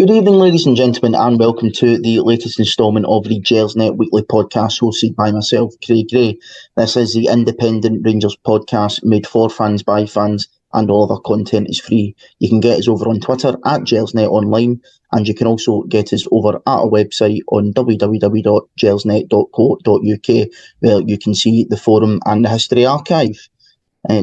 Good evening, ladies and gentlemen, and welcome to the latest instalment of the Gersnet Weekly Podcast, hosted by myself, Craig Gray. This is the independent Rangers podcast made for fans by fans, and all of our content is free. You can get us over on Twitter at Gersnet Online, and you can also get us over at our website on www.gersnet.co.uk, where you can see the forum and the history archive.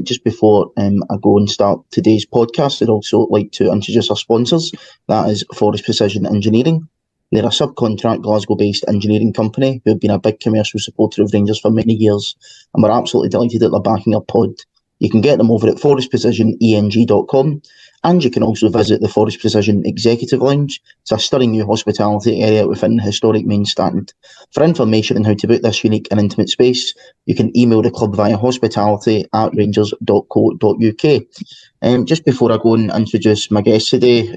Just before I go and start today's podcast, I'd also like to introduce our sponsors. That is Forrest Precision Engineering. They're a subcontract Glasgow-based engineering company who have been a big commercial supporter of Rangers for many years, and we're absolutely delighted that they're backing our pod. You can get them over at forrestprecisioneng.com, and you can also visit the Forrest Precision Executive Lounge. It's a stunning new hospitality area within the historic main stand. For information on how to book this unique and intimate space, you can email the club via hospitality@rangers.co.uk. Just before I go and introduce my guest today,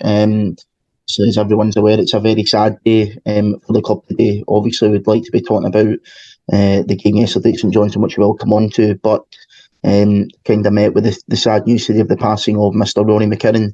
so as everyone's aware, it's a very sad day for the club today. Obviously, we'd like to be talking about the game yesterday at St Johnstone, which we'll come on to, but kind of met with the sad news today of the passing of Mr. Ronnie McKinnon,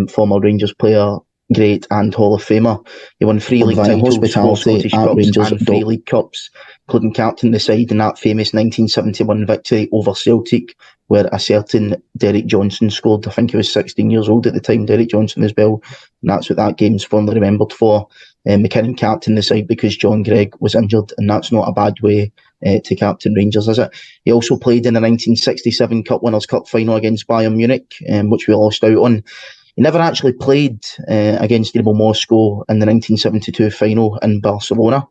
former Rangers player, great and Hall of Famer. He won 3 league titles, hospitality at Rangers and 3 league cups, including captain the side in that famous 1971 victory over Celtic, where a certain Derek Johnson scored. I think he was 16 years old at the time, Derek Johnson as well, and that's what that game's fondly remembered for. McKinnon captained the side because John Greig was injured, and that's not a bad way to captain Rangers, is it? He also played in the 1967 Cup Winners' Cup final against Bayern Munich, which we lost out on. He never actually played against Dinamo Moscow in the 1972 final in Barcelona,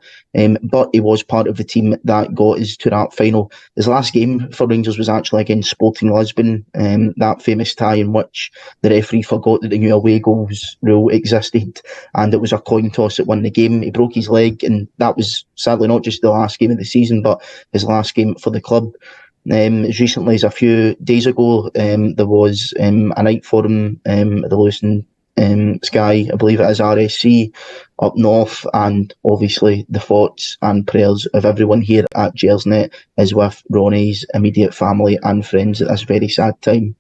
but he was part of the team that got us to that final. His last game for Rangers was actually against Sporting Lisbon, that famous tie in which the referee forgot that the new away goals rule existed, and it was a coin toss that won the game. He broke his leg, and that was sadly not just the last game of the season, but his last game for the club. As recently as a few days ago, there was a night for him at the Lewiston Sky, I believe it is RSC, up north, and obviously the thoughts and prayers of everyone here at Gersnet is with Ronnie's immediate family and friends at this very sad time.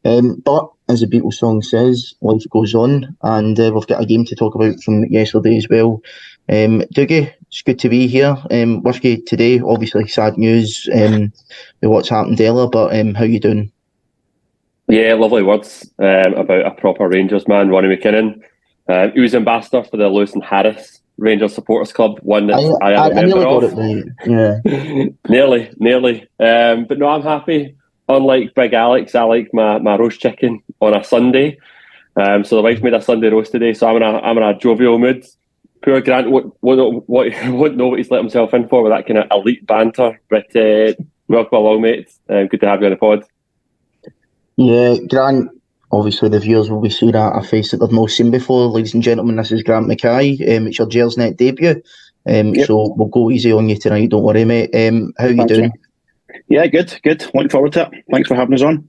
But as the Beatles song says, life goes on, and we've got a game to talk about from yesterday as well. Dougie, it's good to be here with you today. Obviously sad news with what's happened earlier, but how you doing? Yeah, lovely words about a proper Rangers man, Ronnie McKinnon. He was ambassador for the Lewis and Harris Rangers Supporters Club, one that I am a member of. Yeah. Nearly. But no, I'm happy. Unlike Big Alex, I like my roast chicken on a Sunday. So the wife made a Sunday roast today, so I'm in a jovial mood. Poor Grant won't know what he's let himself in for with that kind of elite banter. But welcome along, mate. Good to have you on the pod. Yeah, Grant, obviously the viewers will be seeing a face that they've not seen before. Ladies and gentlemen, this is Grant Mackay. It's your Gersnet debut. Yep. So we'll go easy on you tonight, don't worry, mate. How are you doing? Yeah, good. Looking forward to it. Thanks for having us on.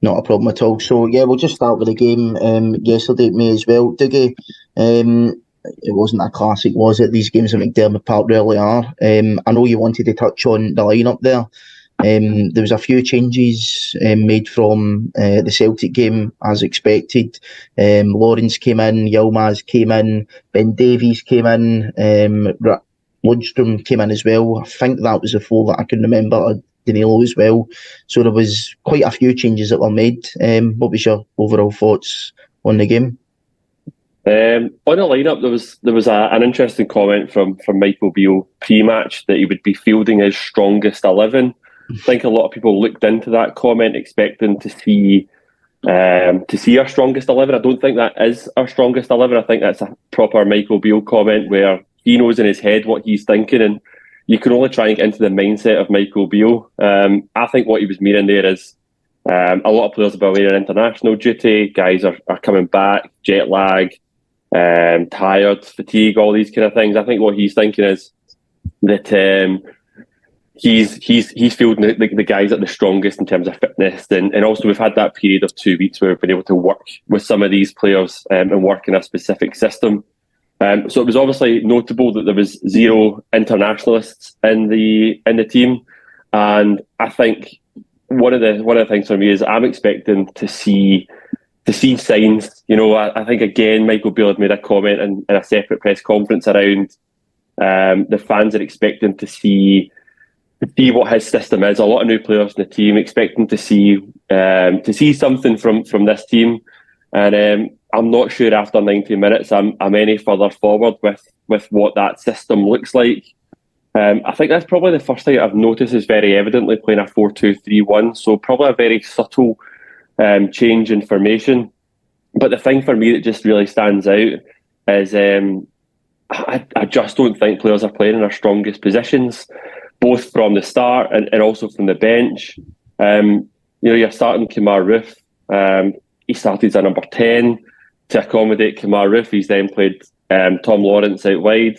Not a problem at all. So yeah, we'll just start with the game yesterday at me as well. Dougie, it wasn't a classic, was it? These games at McDiarmid Park rarely are. I know you wanted to touch on the lineup there. There was a few changes made from the Celtic game as expected. Lawrence came in, Yilmaz came in, Ben Davies came in, Lundstrom came in as well. I think that was the 4 that I can remember. Danilo as well. So there was quite a few changes that were made. What was your overall thoughts on the game? On the lineup, there was an interesting comment from Michael Beale pre-match that he would be fielding his strongest 11. I think a lot of people looked into that comment expecting to see our strongest 11. I don't think that is our strongest 11. I think that's a proper Michael Beale comment where he knows in his head what he's thinking, and you can only try and get into the mindset of Michael Beale. I think what he was meaning there is a lot of players have been away on international duty. Guys are coming back, jet lag, tired, fatigue, all these kind of things. I think what he's thinking is that he's fielding the guys at the strongest in terms of fitness, and also we've had that period of 2 weeks where we've been able to work with some of these players and work in a specific system. So it was obviously notable that there was 0 internationalists in the team, and I think one of the things for me is I'm expecting to see to see signs. I think again Michael Beale had made a comment in a separate press conference around the fans are expecting to see what his system is. A lot of new players in the team expecting to see something from this team, and I'm not sure after 90 minutes I'm any further forward with what that system looks like. I think that's probably the first thing I've noticed is very evidently playing a 4-2-3-1, so probably a very subtle change in formation. But the thing for me that just really stands out is I just don't think players are playing in their strongest positions, both from the start and also from the bench. You're starting Kemar Roofe. He started as a number 10 to accommodate Kemar Roofe. He's then played Tom Lawrence out wide.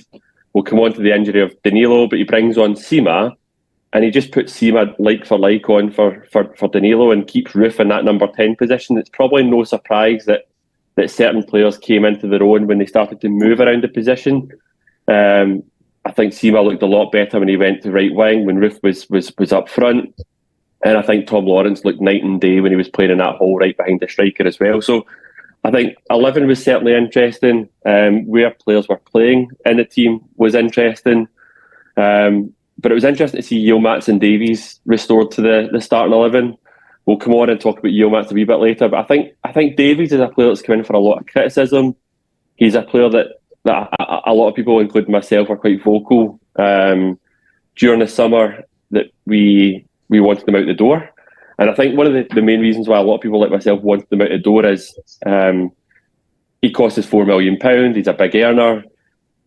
We'll come on to the injury of Danilo, but he brings on Sima, and he just puts Sima like for like on for Danilo and keeps Roofe in that number 10 position. It's probably no surprise that certain players came into their own when they started to move around the position. I think Sima looked a lot better when he went to right wing, when Roofe was up front. And I think Tom Lawrence looked night and day when he was playing in that hole right behind the striker as well. So I think 11 was certainly interesting. Where players were playing in the team was interesting. But it was interesting to see Yilmaz and Davies restored to the starting 11. We'll come on and talk about Yilmaz a wee bit later. But I think Davies is a player that's come in for a lot of criticism. He's a player that a lot of people, including myself, are quite vocal during the summer that we wanted them out the door. And I think one of the main reasons why a lot of people like myself wanted them out the door is he cost us £4 million. He's a big earner.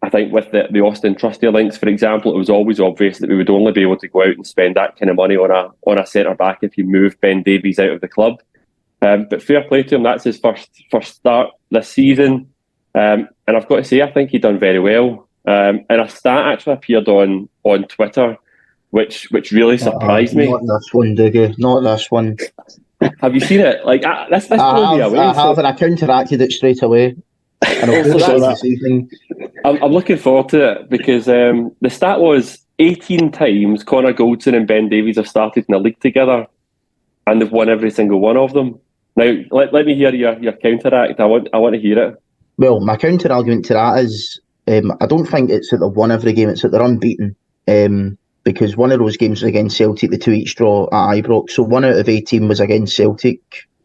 I think with the Austin Trusty links, for example, it was always obvious that we would only be able to go out and spend that kind of money on a centre-back if you moved Ben Davies out of the club. But fair play to him, that's his first start this season. And I've got to say, I think he done very well. And a stat actually appeared on Twitter, which really surprised me. Not this one, Dougie. Not this one. Have you seen it? Like this blew me away. I have, and I counteracted it straight away. And I'm looking forward to it because the stat was 18 times Connor Goldson and Ben Davies have started in the league together, and they've won every single one of them. Now, let me hear your counteract. I want to hear it. Well, my counter argument to that is I don't think it's that they've won every game; it's that they're unbeaten. Because one of those games was against Celtic, the 2-each draw at Ibrox. So 1 out of 18 was against Celtic.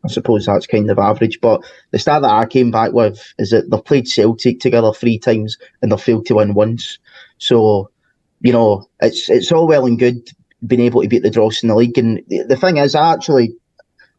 I suppose that's kind of average. But the stat that I came back with is that they've played Celtic together 3 times and they've failed to win once. So, it's all well and good being able to beat the Dross in the league. And the thing is, I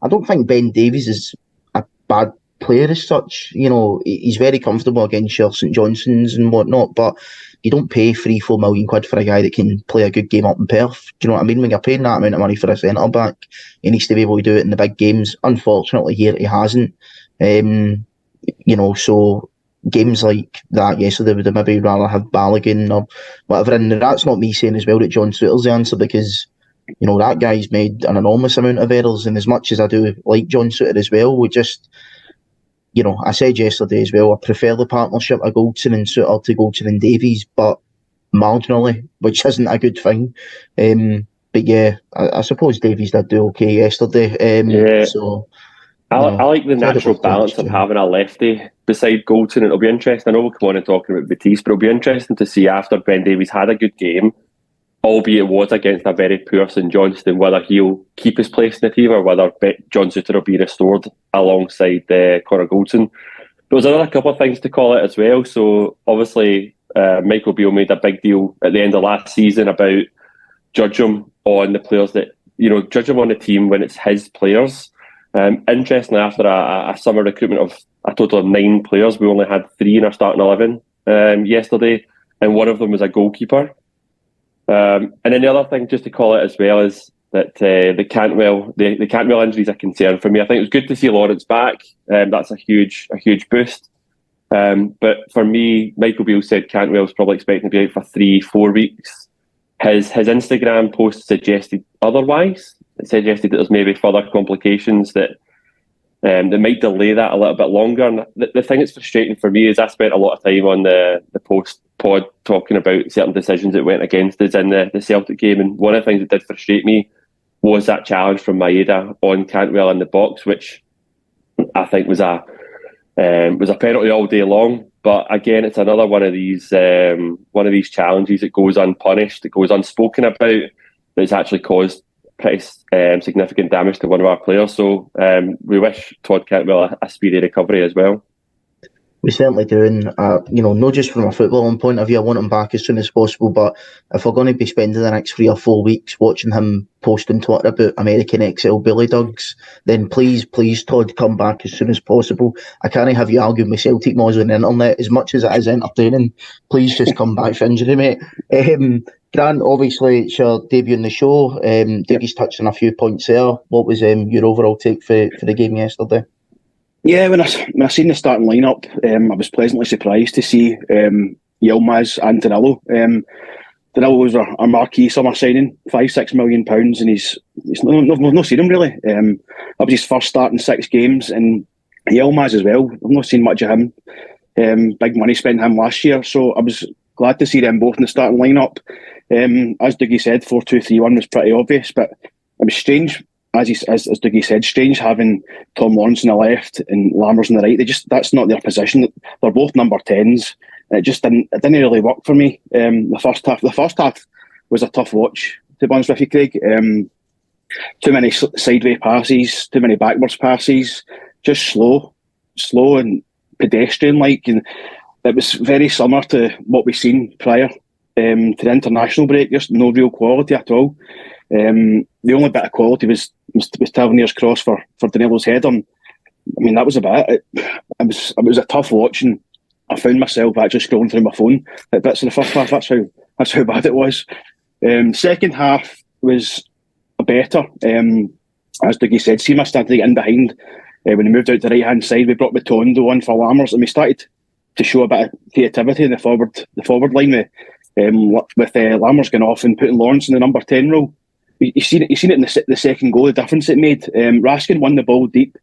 don't think Ben Davies is a bad player as such. He's very comfortable against your St Johnsons and whatnot, but you don't pay £3-4 million for a guy that can play a good game up in Perth. Do you know what I mean? When you're paying that amount of money for a centre back, he needs to be able to do it in the big games. Unfortunately, here he hasn't. So games like that yesterday would have maybe rather have Balogun or whatever. And that's not me saying as well that John Souttar's the answer, because that guy's made an enormous amount of errors. And as much as I do like John Souttar as well, we just. I said yesterday as well, I prefer the partnership of Goldson and Souttar to Goldson and Davies, but marginally, which isn't a good thing. But yeah, I suppose Davies did do okay yesterday. So I like the natural balance of having a lefty beside Goldson. It'll be interesting. I know we'll come on and talk about Batiste, but it'll be interesting to see after Ben Davies had a good game, albeit it was against a very poor St Johnstone, whether he'll keep his place in the team or whether John Souttar will be restored alongside Connor Goldson. There was another couple of things to call out as well. So obviously Michael Beale made a big deal at the end of last season about judge him on the players that, judge him on the team when it's his players. Interestingly, after a summer recruitment of a total of 9 players, we only had 3 in our starting 11 yesterday, and one of them was a goalkeeper. And then the other thing, just to call it as well, is that the Cantwell injury is a concern for me. I think it was good to see Lawrence back. That's a huge boost. But for me, Michael Beale said Cantwell's probably expecting to be out for 3-4 weeks. His Instagram post suggested otherwise. It suggested that there's maybe further complications that might delay that a little bit longer. And the thing that's frustrating for me is I spent a lot of time on the post-pod talking about certain decisions that went against us in the Celtic game. And one of the things that did frustrate me was that challenge from Maeda on Cantwell in the box, which I think was a penalty all day long. But again, it's another one of these challenges that goes unpunished, that goes unspoken about, that's actually caused pretty significant damage to one of our players. So we wish Todd Cantwell a speedy recovery as well. We certainly do, and not just from a footballing point of view, I want him back as soon as possible, but if we're going to be spending the next 3 or 4 weeks watching him post on Twitter about American XL Billy Dogs, then please, Todd, come back as soon as possible. I can't have you arguing with Celtic Moz on the internet, as much as it is entertaining. Please just come back for injury, mate. Grant, obviously it's your debut on the show. Dougie's touched on a few points there. What was your overall take for the game yesterday? Yeah, when I seen the starting lineup, I was pleasantly surprised to see Yilmaz and Danilo. Danilo was our marquee summer signing, £5-6 million, and he's not seen him really. That was his first start in 6 games, and Yilmaz as well. I've not seen much of him. Big money spent him last year, so I was glad to see them both in the starting lineup. As Dougie said, 4-2-3-1 was pretty obvious, but it was strange. As Dougie said, strange having Tom Lawrence on the left and Lammers on the right. That's not their position. They're both number 10s. It didn't really work for me. The first half was a tough watch, to be honest with you, Craig. Too many sideways passes, too many backwards passes, just slow and pedestrian-like. And it was very similar to what we've seen prior to the international break. Just no real quality at all. The only bit of quality was Tavernier's cross for Danilo's header. I mean, that was about it. It was a tough watch, and I found myself actually scrolling through my phone at bits of the first half. That's how bad it was. Second half was better. As Dougie said, Seema started to get in behind. When he moved out to the right hand side, we brought Matondo on for Lammers, and we started to show a bit of creativity in the forward line with Lammers going off and putting Lawrence in the number 10 role. You seen it in the second goal, the difference it made. Raskin won the ball deep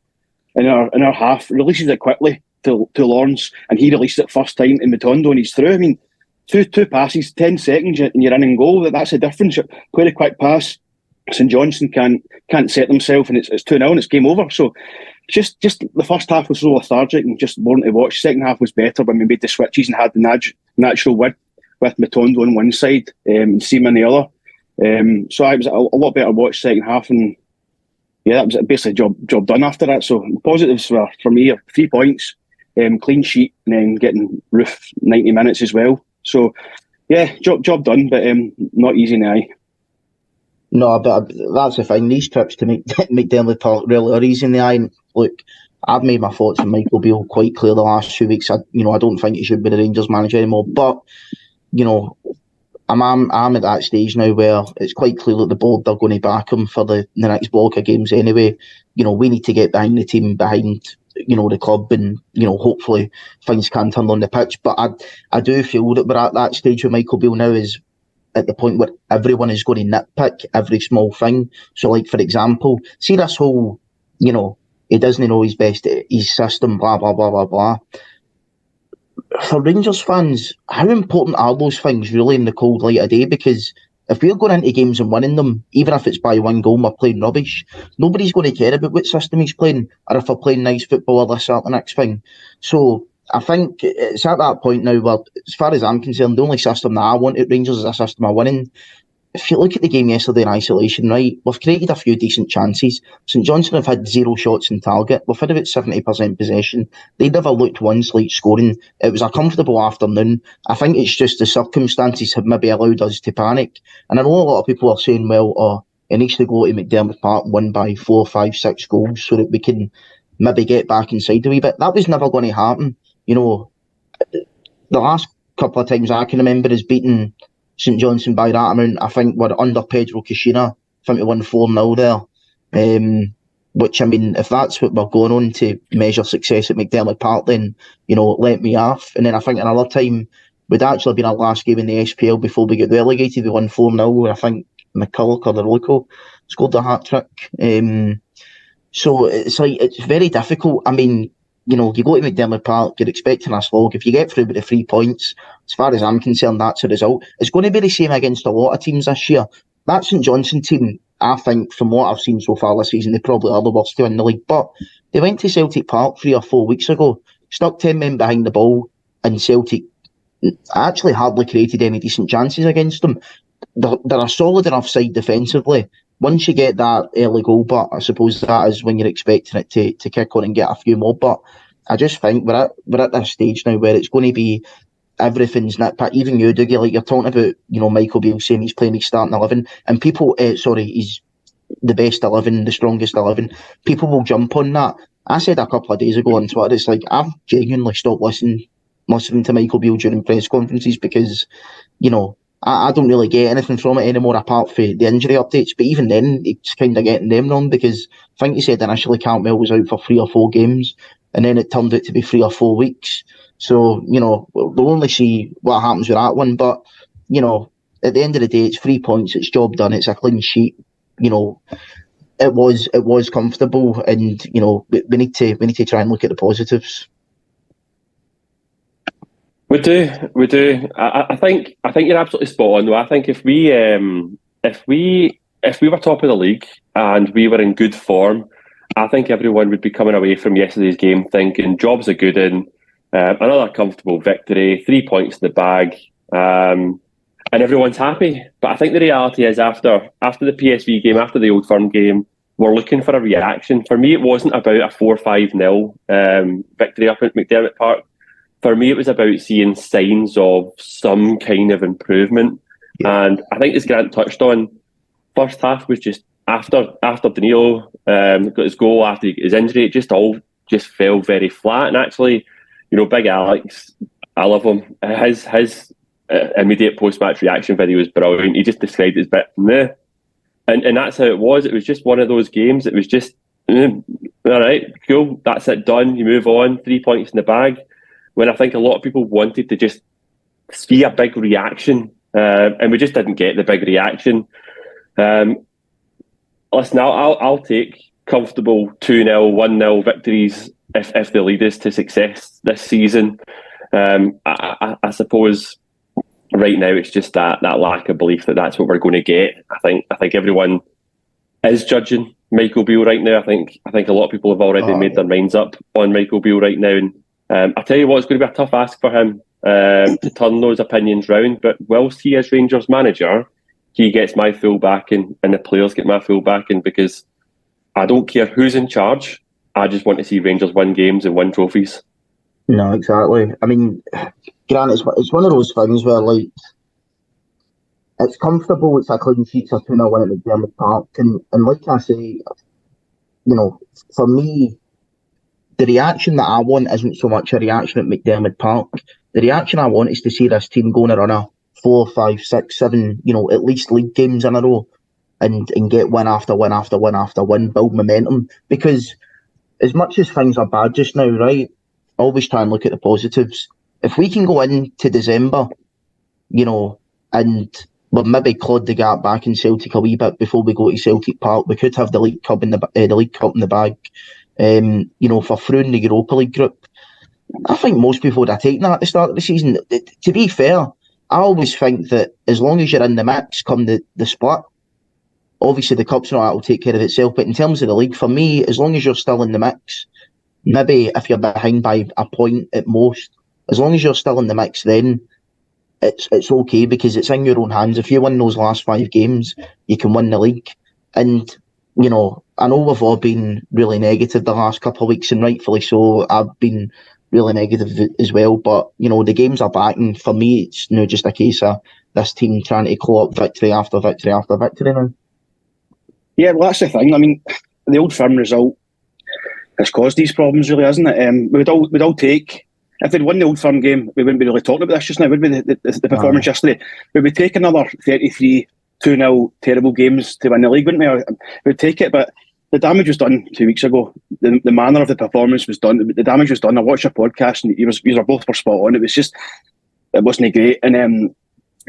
in our half, releases it quickly to Lawrence, and he released it first time in Matondo, and he's through. I mean, two passes, 10 seconds, and you're in and goal. That's the difference. You play a quick pass. St Johnstone can't set themselves, and it's 2-0 and it's game over. So just the first half was so lethargic and just boring to watch. Second half was better when we made the switches and had the natural width with Matondo on one side and Seema on the other. So it was a lot better watch second half, and yeah, that was basically job done after that. So positives for me are 3 points, clean sheet, and then getting Roof 90 minutes as well. So yeah, job done, but not easy in the eye. No, but that's the thing. These trips to McDiarmid Park really are easy in the eye. And look, I've made my thoughts on Michael Beale quite clear the last few weeks. I don't think he should be the Rangers manager anymore. But I'm at that stage now where it's quite clear that the board are going to back him for the next block of games anyway. We need to get behind the team, behind the club, and hopefully things can turn on the pitch. But I do feel that we're at that stage with Michael Beale now, is at the point where everyone is going to nitpick every small thing. So, like, for example, see this whole, he doesn't know his system, blah, blah, blah, blah, blah. For Rangers fans, how important are those things really in the cold light of day? Because if we're going into games and winning them, even if it's by 1 goal and we're playing rubbish, nobody's going to care about what system he's playing, or if we're playing nice football or this or the next thing. So I think it's at that point now where, as far as I'm concerned, the only system that I want at Rangers is a system of winning. If you look at the game yesterday in isolation, right, we've created a few decent chances. St Johnstone have had 0 shots on target. We've had about 70% possession. They never looked once like scoring. It was a comfortable afternoon. I think it's just the circumstances have maybe allowed us to panic. And I know a lot of people are saying, well, it needs to go to McDiarmid Park and win by 4, 5, 6 goals so that we can maybe get back inside a wee bit. That was never going to happen. The last couple of times I can remember is beating St Johnstone by that amount. I think we're under Pedro Caixinha. I think we won 4-0 there. Which, I mean, if that's what we're going on to measure success at McDiarmid Park, then, let me off. And then I think another time, we'd actually been our last game in the SPL before we get relegated. We won 4-0. I think McCulloch or the local scored the hat-trick. So it's very difficult. I mean, you go to McDiarmid Park, you're expecting a slog. If you get through with the 3 points, as far as I'm concerned, that's a result. It's going to be the same against a lot of teams this year. That St Johnstone team, I think from what I've seen so far this season, they probably are the worst team in the league. But they went to Celtic Park 3 or 4 weeks ago, stuck 10 men behind the ball, and Celtic actually hardly created any decent chances against them. They're a solid enough side defensively. Once you get that early goal, but I suppose that is when you're expecting it to kick on and get a few more. But I just think we're at this stage now where it's going to be everything's nitpick. Even you, Dougie, like you're talking about, Michael Beale saying he's playing his starting 11, and people, he's the best 11, the strongest 11. People will jump on that. I said a couple of days ago on Twitter, it's like I've genuinely stopped listening to Michael Beale during press conferences because, I don't really get anything from it anymore apart from the injury updates. But even then, it's kind of getting them wrong because I think he said initially Cantwell was out for 3 or 4 games, and then it turned out to be 3 or 4 weeks. So, we'll only see what happens with that one. But, at the end of the day, it's 3 points, it's job done, it's a clean sheet. It was comfortable, and, we need to try and look at the positives. We do. I think you're absolutely spot on though. I think if we were top of the league and we were in good form, I think everyone would be coming away from yesterday's game thinking job's a good in, another comfortable victory, 3 points in the bag, and everyone's happy. But I think the reality is after the PSV game, after the Old Firm game, we're looking for a reaction. For me, it wasn't about a 4-5-0 victory up at McDiarmid Park. For me, it was about seeing signs of some kind of improvement. Yeah. And I think as Grant touched on, first half was just after Danilo got his goal, after his injury, it just fell very flat. And actually, Big Alex, I love him. His immediate post-match reaction video was brilliant. He just described it as a bit meh. And that's how it was. It was just one of those games. It was just, all right, cool, that's it, done. You move on, 3 points in the bag. When I think a lot of people wanted to just see a big reaction, and we just didn't get the big reaction. Listen, I'll take comfortable 2-0, 1-0 victories if they lead us to success this season. I suppose right now it's just that lack of belief that that's what we're going to get. I think everyone is judging Michael Beale right now. I think a lot of people have already made their minds up on Michael Beale right now. And I tell you what, it's going to be a tough ask for him to turn those opinions round. But whilst he is Rangers manager, he gets my full backing and the players get my full backing, because I don't care who's in charge. I just want to see Rangers win games and win trophies. No, exactly. I mean, Grant, it's one of those things where, like, it's comfortable, it's a clean sheet, it's a 2-0 win at McDiarmid Park. And like I say, for me, the reaction that I want isn't so much a reaction at McDiarmid Park. The reaction I want is to see this team going on a 4, 5, 6, 7, at least league games in a row and get win after win after win after win, build momentum. Because as much as things are bad just now, right, always try and look at the positives. If we can go into December, and we'll maybe clawed the gap back in Celtic a wee bit before we go to Celtic Park, we could have the League Cup in the bag. For through in the Europa League group. I think most people would have taken that at the start of the season. To be fair, I always think that as long as you're in the mix come the split, obviously the cup's not, that'll take care of itself, but in terms of the league, for me, as long as you're still in the mix, maybe if you're behind by a point at most, as long as you're still in the mix, then it's okay, because it's in your own hands. If you win those last 5 games, you can win the league. And I know we've all been really negative the last couple of weeks, and rightfully so. I've been really negative as well, but the games are back, and for me it's just a case of this team trying to claw up victory after victory after victory now. Yeah, well, that's the thing. I mean, the Old Firm result has caused these problems, really, hasn't it? We'd all take, if they'd won the Old Firm game, we wouldn't be really talking about this just now, would we? The performance yesterday, we would take another 33 2-0 terrible games to win the league, wouldn't we? We'd take it, but the damage was done 2 weeks ago. The manner of the performance was done. The damage was done. I watched your podcast, and you both were spot on. It wasn't great. And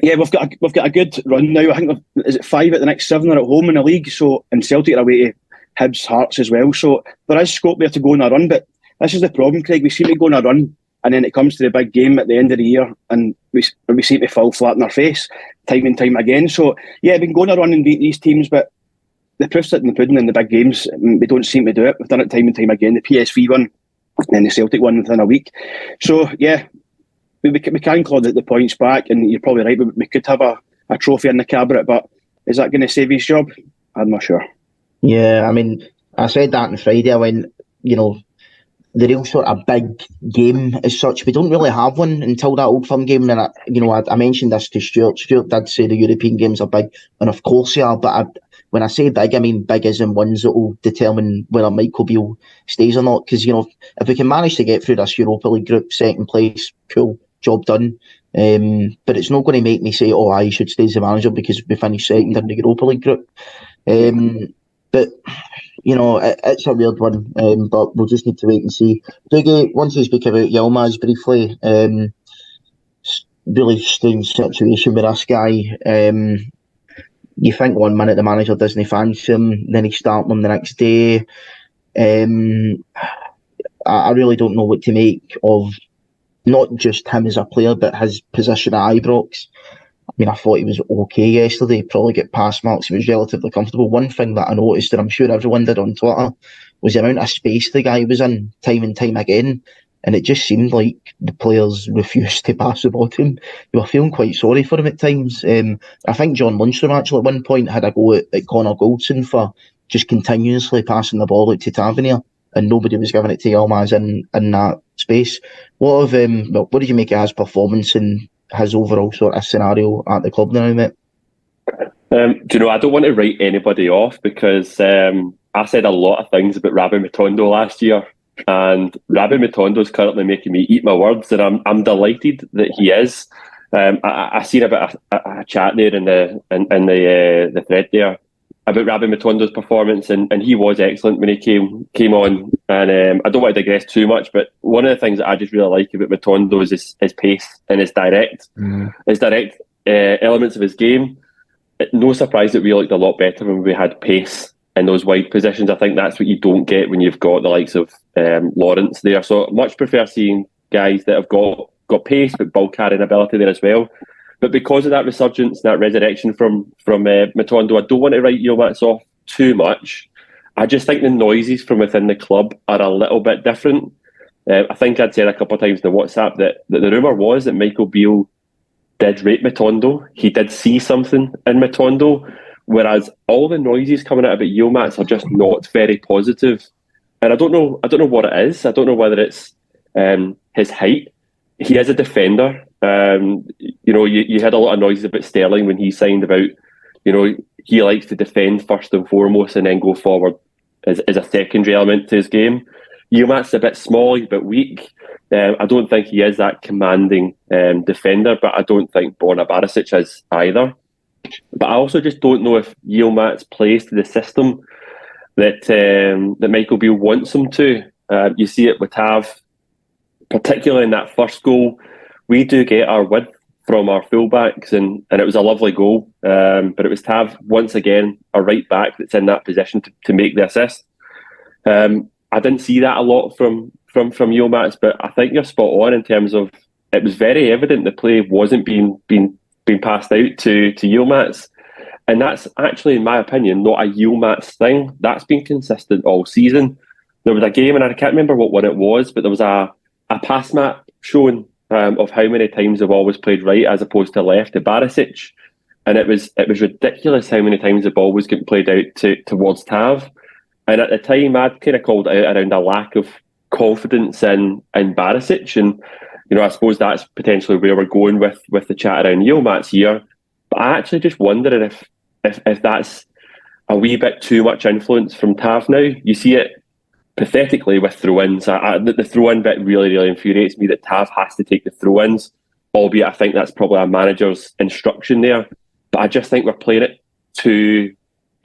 we've got a good run now. I think is it 5 at the next 7 are at home in the league. So, and Celtic are away to Hibs, Hearts as well. So there is scope there to go on a run. But this is the problem, Craig. We seem to go on a run, and then it comes to the big game at the end of the year, and we seem to fall flat in our face time and time again. So yeah, we can go on a run and beat these teams, but the proof's in the pudding in the big games. We don't seem to do it. We've done it time and time again. The PSV one, and then the Celtic one within a week. So yeah, we can claw the points back, and you're probably right. We could have a trophy in the cabinet, but is that going to save his job? I'm not sure. Yeah, I mean, I said that on Friday. I went, the real sort of big game as such, we don't really have one until that Old Firm game. And I mentioned this to Stuart. Stuart did say the European games are big, and of course they are. But when I say big, I mean big as in ones that will determine whether Michael Beale stays or not. Because if we can manage to get through this Europa League group, second place, cool, job done. But it's not going to make me say, "Oh, I should stay as the manager because we finished second in the Europa League group." But it's a weird one, but we'll just need to wait and see. Dougie, once you speak about Yilmaz briefly, really strange situation with this guy. You think 1 minute the manager doesn't fancy him, then he's starting him the next day. I really don't know what to make of not just him as a player, but his position at Ibrox. I mean, I thought he was okay yesterday, probably get pass marks, he was relatively comfortable. One thing that I noticed, and I'm sure everyone did on Twitter, was the amount of space the guy was in, time and time again, and it just seemed like the players refused to pass the ball to him. They were feeling quite sorry for him at times. I think John Lundstrom actually at one point had a go at Connor Goldson for just continuously passing the ball out to Tavernier, and nobody was giving it to Yilmaz in that space. What did you make of his performance and his overall sort of scenario at the club now, mate? I don't want to write anybody off because I said a lot of things about Rabbi Matondo last year, and Rabbi Matondo is currently making me eat my words, and I'm delighted that he is. I seen a bit of a chat there in the thread there about Rabbi Matondo's performance, and he was excellent when he came on. And I don't want to digress too much, but one of the things that I just really like about Matondo is his pace and his direct elements of his game. No surprise that we looked a lot better when we had pace in those wide positions. I think that's what you don't get when you've got the likes of Lawrence there. So much prefer seeing guys that have got pace but ball carrying ability there as well. But because of that resurgence, that resurrection from Matondo, I don't want to write Yilmaz off too much. I just think the noises from within the club are a little bit different. I think I'd said a couple of times in the WhatsApp that the rumour was that Michael Beale did rate Matondo. He did see something in Matondo, whereas all the noises coming out about Yilmaz are just not very positive. And I don't know what it is. I don't know whether it's his height. He is a defender. You had a lot of noises about Sterling when he signed about, he likes to defend first and foremost and then go forward as a secondary element to his game. Yilmaz's a bit small, he's a bit weak. I don't think he is that commanding defender, but I don't think Borna Barisic is either. But I also just don't know if Yilmaz plays to the system that Michael Beale wants him to. You see it with Tav, particularly in that first goal. We do get our width from our fullbacks, and it was a lovely goal. But it was Tav, once again, a right back that's in that position to make the assist. I didn't see that a lot from Yilmaz, but I think you're spot on in terms of it was very evident the play wasn't being passed out to Yilmaz. And that's actually, in my opinion, not a Yilmaz thing. That's been consistent all season. There was a game, and I can't remember what one it was, but there was a pass map shown of how many times the ball was played right as opposed to left to Barisic. And it was ridiculous how many times the ball was getting played out towards Tav. And at the time, I'd kind of called out around a lack of confidence in Barisic. And, I suppose that's potentially where we're going with the chat around Yilmaz here. But I actually just wonder if that's a wee bit too much influence from Tav now. You see it pathetically with throw-ins. The throw-in bit really, really infuriates me that Tav has to take the throw-ins, albeit I think that's probably a manager's instruction there. But I just think we're playing it too...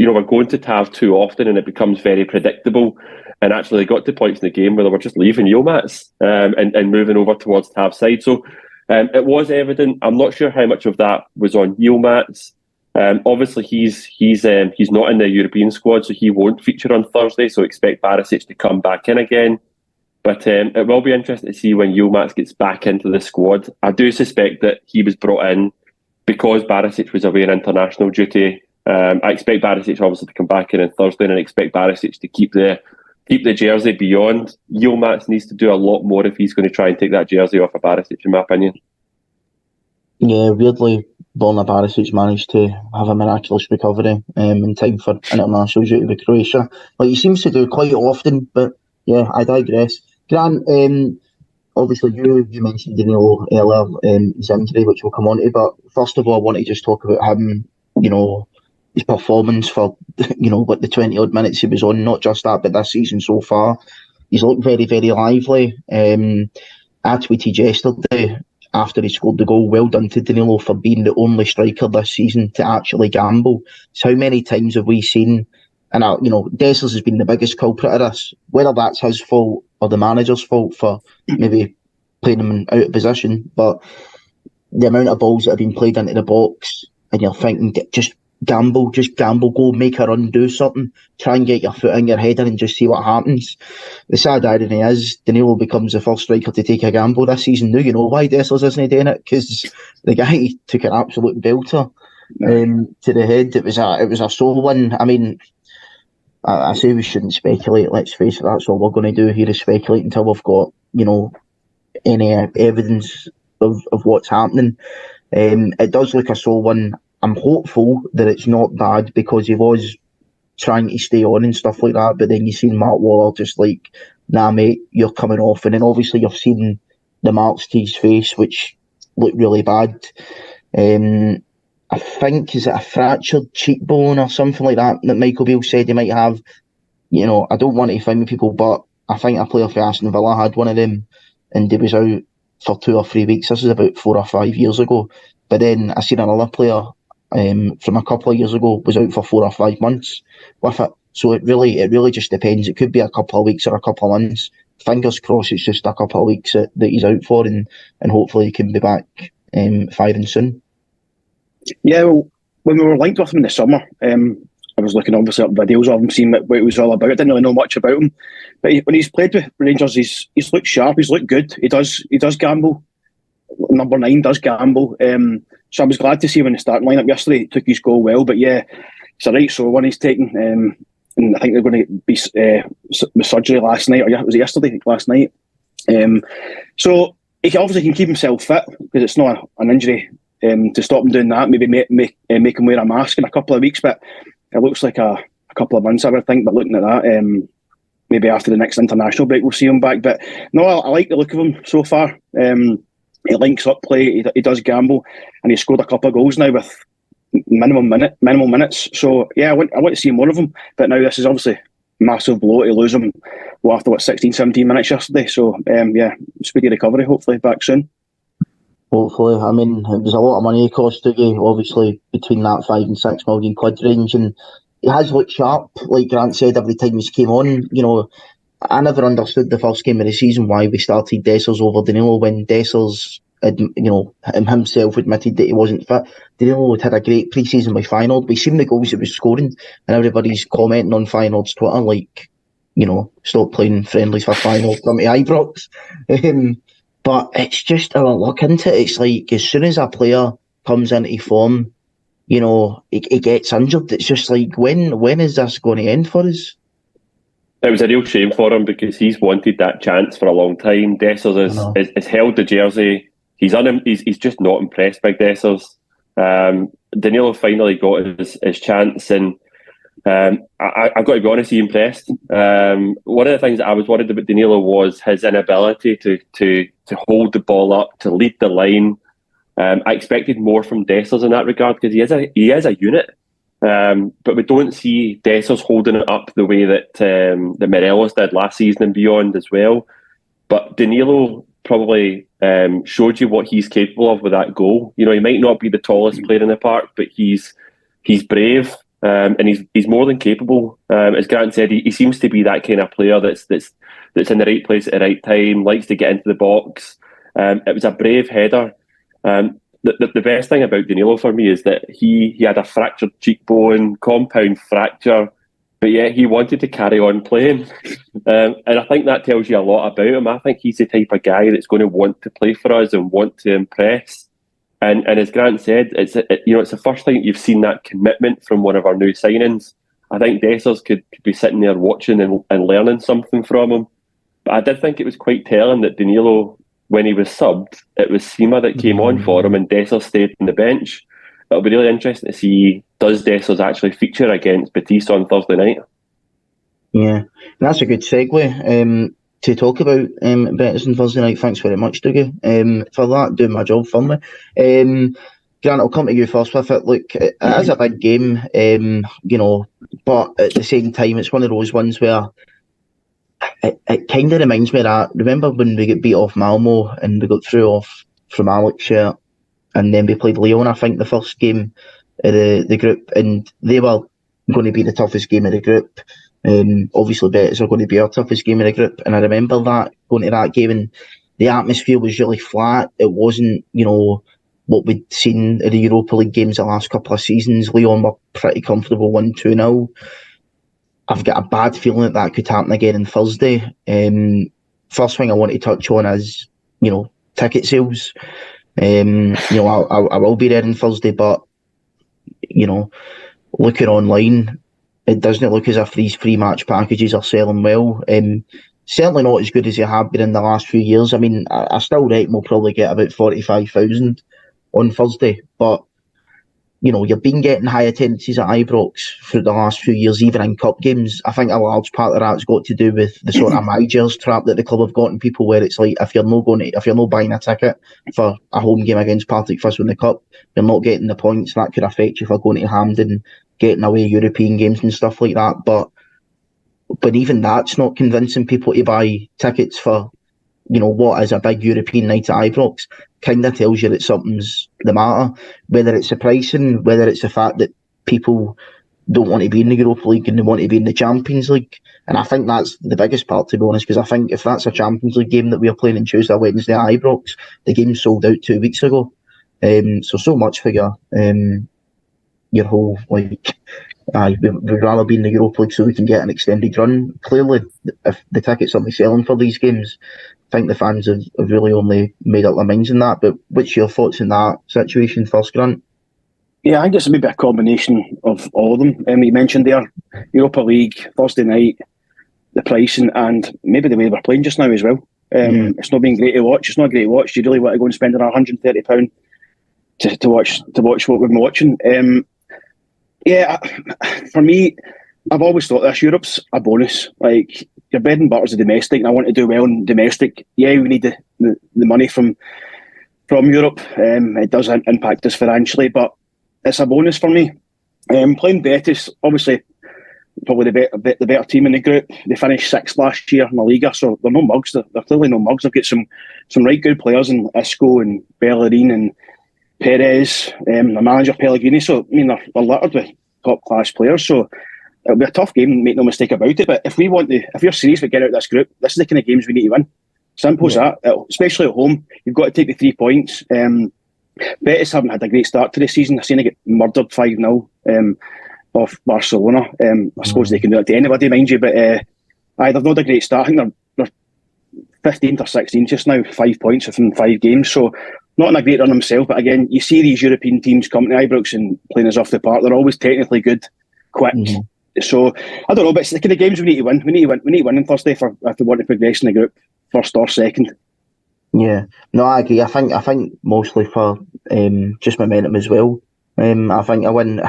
we're going to Tav too often and it becomes very predictable. And actually, they got to points in the game where they were just leaving Yilmaz and moving over towards Tav's side. So it was evident. I'm not sure how much of that was on Yilmaz. Obviously, he's not in the European squad, so he won't feature on Thursday. So expect Barisic to come back in again. But it will be interesting to see when Yilmaz gets back into the squad. I do suspect that he was brought in because Barisic was away on international duty I expect Barisic obviously to come back in on Thursday, and I expect Barisic to keep the jersey beyond. Yilmaz needs to do a lot more if he's going to try and take that jersey off of Barisic, in my opinion. Yeah, weirdly, Borna Barisic managed to have a miraculous recovery in time for international duty with Croatia. Like he seems to do quite often, but yeah, I digress. Grant, obviously you mentioned Danilo earlier, his injury, which we'll come on to, but first of all, I want to just talk about him, his performance for, like the 20 odd minutes he was on, not just that, but this season so far. He's looked very, very lively. I tweeted yesterday after he scored the goal, well done to Danilo for being the only striker this season to actually gamble. So how many times have we seen, and Dessers has been the biggest culprit of this, whether that's his fault or the manager's fault for maybe playing him out of position, but the amount of balls that have been played into the box, and you're thinking, just gamble, go make a run, do something, try and get your foot in your header and just see what happens. The sad irony is Danilo becomes the first striker to take a gamble this season. Now you know why Dessers isn't doing it, because the guy took an absolute belter to the head. It was a sole one. I mean, I say we shouldn't speculate, let's face it, that's all we're going to do here is speculate until we've got any evidence of what's happening. It does look a sole one. I'm hopeful that it's not bad, because he was trying to stay on and stuff like that, but then you seen Mark Waller just like, nah mate, you're coming off, and then obviously you've seen the marks to his face which look really bad. I think, is it a fractured cheekbone or something like that Michael Beale said he might have? I don't want to offend people, but I think a player for Aston Villa had one of them and he was out for 2 or 3 weeks. This is about 4 or 5 years ago. But then I seen another player from a couple of years ago was out for 4 or 5 months with it. So it really just depends. It could be a couple of weeks or a couple of months. Fingers crossed it's just a couple of weeks that he's out for, and hopefully he can be back firing soon. Yeah, well, when we were linked with him in the summer, I was looking obviously up videos of him, seeing what it was all about. I didn't really know much about him, but when he's played with Rangers, he's looked sharp. He's looked good. He does gamble. Number 9 does gamble. So I was glad to see him in the starting lineup yesterday. He took his goal well, but yeah, it's a right sore one he's taken. And I think they're going to be with surgery last night, or was it yesterday? Last night. So he obviously can keep himself fit, because it's not an injury to stop him doing that. Maybe make him wear a mask in a couple of weeks, but it looks like a couple of months, I would think. But looking at that, maybe after the next international break we'll see him back. But no, I like the look of him so far. He links up play, he does gamble, and he's scored a couple of goals now with minimal minutes. So yeah, I want to see more of him. But now this is obviously a massive blow to lose him after 16, 17 minutes yesterday. So yeah, speedy recovery, hopefully back soon. Hopefully. I mean, it was a lot of money it cost Dougie, obviously between that 5 and 6 million quid range, and he has looked sharp, like Grant said, every time he came on. I never understood the first game of the season why we started Dessers over Danilo when Dessers had, himself admitted that he wasn't fit. Danilo had a great pre-season with Feyenoord. We've seen the goals he was scoring, and everybody's commenting on Feyenoord's Twitter like, stop playing friendlies for Feyenoord, come to Ibrox. But it's just a look into it. It's like as soon as a player comes into form, he gets injured. It's just like, when is this going to end for us? It was a real shame for him, because he's wanted that chance for a long time. Dessers has held the jersey. He's just not impressed by Dessers. Danilo finally got his chance, and I've got to be honest, he impressed. One of the things that I was worried about Danilo was his inability to hold the ball up, to lead the line. I expected more from Dessers in that regard, because he is a unit. But we don't see Dessers holding it up the way that the Morelos did last season and beyond as well. But Danilo probably showed you what he's capable of with that goal. He might not be the tallest player in the park, but he's brave, and he's more than capable. As Grant said, he seems to be that kind of player that's in the right place at the right time, likes to get into the box. It was a brave header. The best thing about Danilo for me is that he had a fractured cheekbone, compound fracture, but yet he wanted to carry on playing. And I think that tells you a lot about him. I think he's the type of guy that's going to want to play for us and want to impress. And as Grant said, it's the first time you've seen that commitment from one of our new signings. I think Dessers could be sitting there watching and learning something from him. But I did think it was quite telling that Danilo, when he was subbed, it was Sima that came on for him and Dessers stayed on the bench. It'll be really interesting to see, does Dessers actually feature against Batista on Thursday night? Yeah, that's a good segue to talk about Betis on Thursday night. Thanks very much, Dougie, for that, doing my job for me. Grant, I'll come to you first with it. Look, it is a big game, but at the same time, it's one of those ones where it kind of reminds me of that. Remember when we got beat off Malmo and we got through off from Alex shirt, and then we played Lyon, I think, the first game of the group, and they were going to be the toughest game of the group. Obviously, Betis are going to be our toughest game of the group, and I remember that going to that game, and the atmosphere was really flat. It wasn't, what we'd seen in the Europa League games the last couple of seasons. Lyon were pretty comfortable 1-2-0. I've got a bad feeling that could happen again on Thursday. First thing I want to touch on is, ticket sales. I will be there on Thursday, but, looking online, it doesn't look as if these pre-match packages are selling well. Certainly not as good as they have been in the last few years. I mean, I still reckon we'll probably get about 45,000 on Thursday, but you've been getting high attendances at Ibrox for the last few years, even in cup games. I think a large part of that's got to do with the sort of managers trap that the club have gotten people, where it's like if you're not buying a ticket for a home game against Partick Thistle in the cup, you're not getting the points. That could affect you for going to Hampden, getting away European games and stuff like that. But even that's not convincing people to buy tickets for what is a big European night at Ibrox. Kind of tells you that something's the matter, whether it's the pricing, whether it's the fact that people don't want to be in the Europa League and they want to be in the Champions League. And I think that's the biggest part, to be honest, because I think if that's a Champions League game that we're playing on Tuesday or Wednesday at Ibrox, the game sold out 2 weeks ago. So much for your whole, we'd rather be in the Europa League so we can get an extended run. Clearly, if the tickets aren't selling for these games, I think the fans have really only made up their minds on that. But what's your thoughts on that situation first, Grant? Yeah, I think it's maybe a combination of all of them. You mentioned there, Europa League, Thursday night, the pricing, and maybe the way we're playing just now as well. It's not been great to watch. It's not great to watch. Do you really want to go and spend £130 to watch what we've been watching? For me, I've always thought this Europe's a bonus. Like, your bread and butter's a domestic, and I want to do well in domestic. Yeah, we need the money from Europe. It does impact us financially, but it's a bonus for me. Playing Betis, obviously, probably the better team in the group. They finished 6th last year in the Liga, so they're no mugs. They're clearly no mugs. They've got some right good players in Isco and Bellerin and Perez, the manager Pellegrini. So, I mean, they're littered with top-class players. So it'll be a tough game, make no mistake about it. But if you're serious about getting out of this group, this is the kind of games we need to win. Simple as that. Especially at home, you've got to take the 3 points. Betis haven't had a great start to the season. I've seen they get murdered 5-0 off Barcelona. I suppose they can do it to anybody, mind you, but they've not had a great start. I think they're 15th or 16th just now, 5 points within 5 games. So not in a great run themselves, but again, you see these European teams coming to Ibrox and playing us off the park. They're always technically good, quick. So I don't know, but it's the kind of games we need to win. We need to win on Thursday if we want to progress in the group, first or second. Yeah, no, I agree. I think mostly for just momentum as well. I think I win.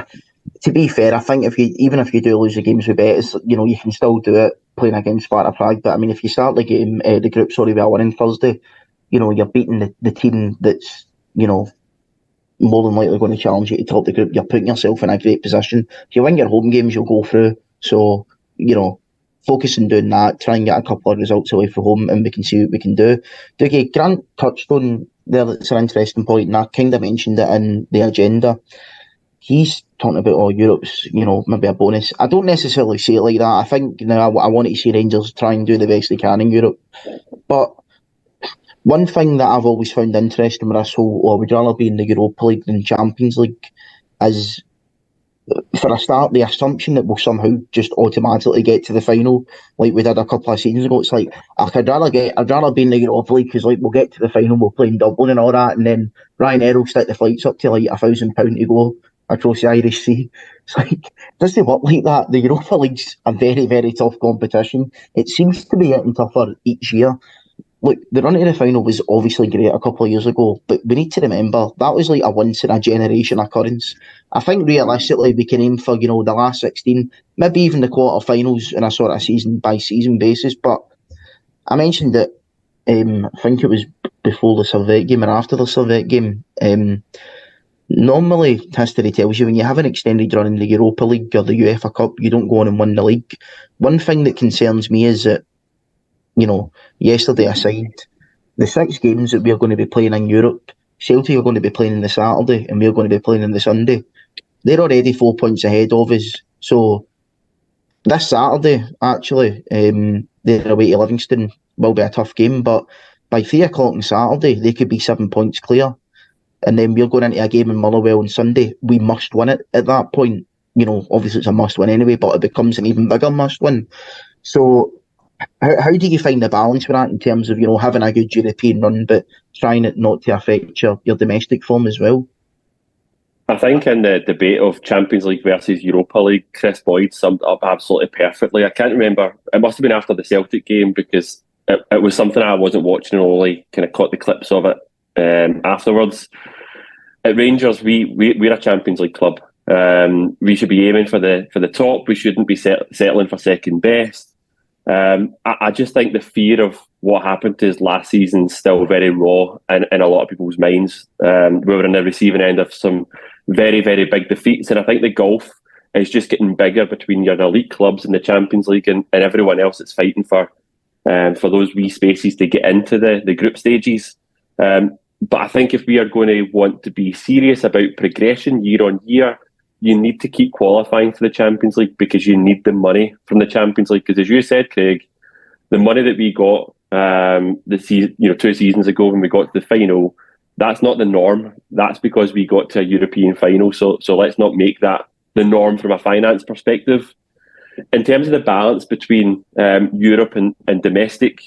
To be fair, I think if you do lose the games with Betis, you can still do it playing against Sparta Prague. But I mean, if you start the group, with a win on Thursday, you're beating the team that's more than likely going to challenge you to top the group. You're putting yourself in a great position. If you win your home games, you'll go through. So focus on doing that. Try and get a couple of results away from home, and we can see what we can do. Dougie, Grant touched on there. That's an interesting point, and I kind of mentioned it in the agenda. He's talking about Europe's, maybe a bonus. I don't necessarily see it like that. I think I want to see Rangers try and do the best they can in Europe. But one thing that I've always found interesting with this whole, would rather be in the Europa League than Champions League, is for a start, the assumption that we'll somehow just automatically get to the final, like we did a couple of seasons ago, it's like I'd rather be in the Europa League, because like we'll get to the final, we'll play in Dublin and all that, and then Ryanair will stick the flights up to like £1,000 to go across the Irish Sea. It's like, it doesn't work like that. The Europa League's a very, very tough competition. It seems to be getting tougher each year. Look, the run to the final was obviously great a couple of years ago, but we need to remember that was like a once in a generation occurrence. I think realistically we can aim for, the last 16, maybe even the quarter-finals in a sort of season by season basis. But I mentioned that I think it was before the Servette game or after the Servette game. Normally, history tells you when you have an extended run in the Europa League or the UEFA Cup, you don't go on and win the league. One thing that concerns me is that, yesterday aside, the 6 games that we're going to be playing in Europe, Celtic are going to be playing on the Saturday and we're going to be playing on the Sunday. They're already 4 points ahead of us. So this Saturday, actually, they're away to Livingston, will be a tough game, but by 3 o'clock on Saturday, they could be 7 points clear. And then we're going into a game in Motherwell on Sunday. We must win it at that point. Obviously it's a must win anyway, but it becomes an even bigger must win. So how do you find the balance for that in terms of, having a good European run, but trying it not to affect your domestic form as well? I think in the debate of Champions League versus Europa League, Chris Boyd summed it up absolutely perfectly. I can't remember, it must have been after the Celtic game, because it was something I wasn't watching and only kind of caught the clips of it afterwards. At Rangers, we're a Champions League club. We should be aiming for the top. We shouldn't be settling for second best. I just think the fear of what happened to us last season is still very raw in a lot of people's minds. We were on the receiving end of some very, very big defeats, and I think the gulf is just getting bigger between your elite clubs in the Champions League and everyone else that's fighting for those wee spaces to get into the group stages. But I think if we are going to want to be serious about progression year on year, you need to keep qualifying for the Champions League, because you need the money from the Champions League. Because as you said, Craig, the money that we got the season, 2 seasons ago when we got to the final, that's not the norm. That's because we got to a European final. So let's not make that the norm from a finance perspective. In terms of the balance between Europe and domestic,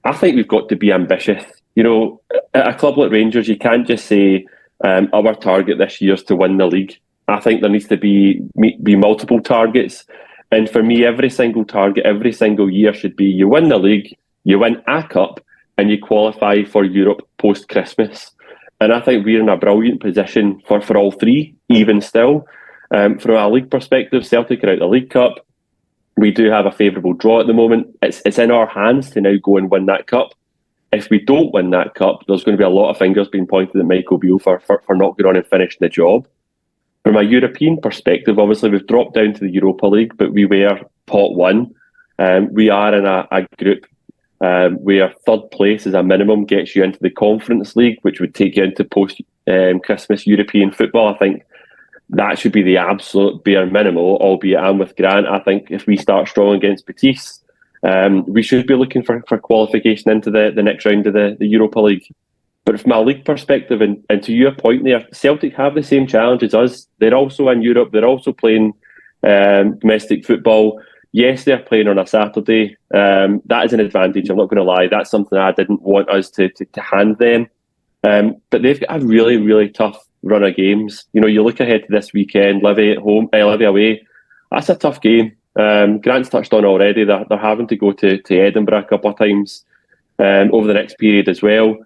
I think we've got to be ambitious. At a club like Rangers, you can't just say our target this year is to win the league. I think there needs to be multiple targets. And for me, every single target, every single year should be you win the league, you win a cup, and you qualify for Europe post-Christmas. And I think we're in a brilliant position for all 3, even still. From a league perspective, Celtic are out the League Cup. We do have a favourable draw at the moment. It's in our hands to now go and win that cup. If we don't win that cup, there's going to be a lot of fingers being pointed at Michael Beale for not going on and finishing the job. From a European perspective, obviously we've dropped down to the Europa League, but we were pot 1. We are in a group where 3rd place as a minimum gets you into the Conference League, which would take you into post-Christmas European football. I think that should be the absolute bare minimum, albeit I'm with Grant. I think if we start strong against Betis, we should be looking for qualification into the next round of the Europa League. But from a league perspective, and to your point there, Celtic have the same challenge as us. They're also in Europe. They're also playing domestic football. Yes, they're playing on a Saturday. That is an advantage. I'm not going to lie. That's something I didn't want us to hand them. But they've got a really, really tough run of games. You look ahead to this weekend, Livy at home, Livy away. That's a tough game. Grant's touched on already. They're having to go to Edinburgh a couple of times over the next period as well.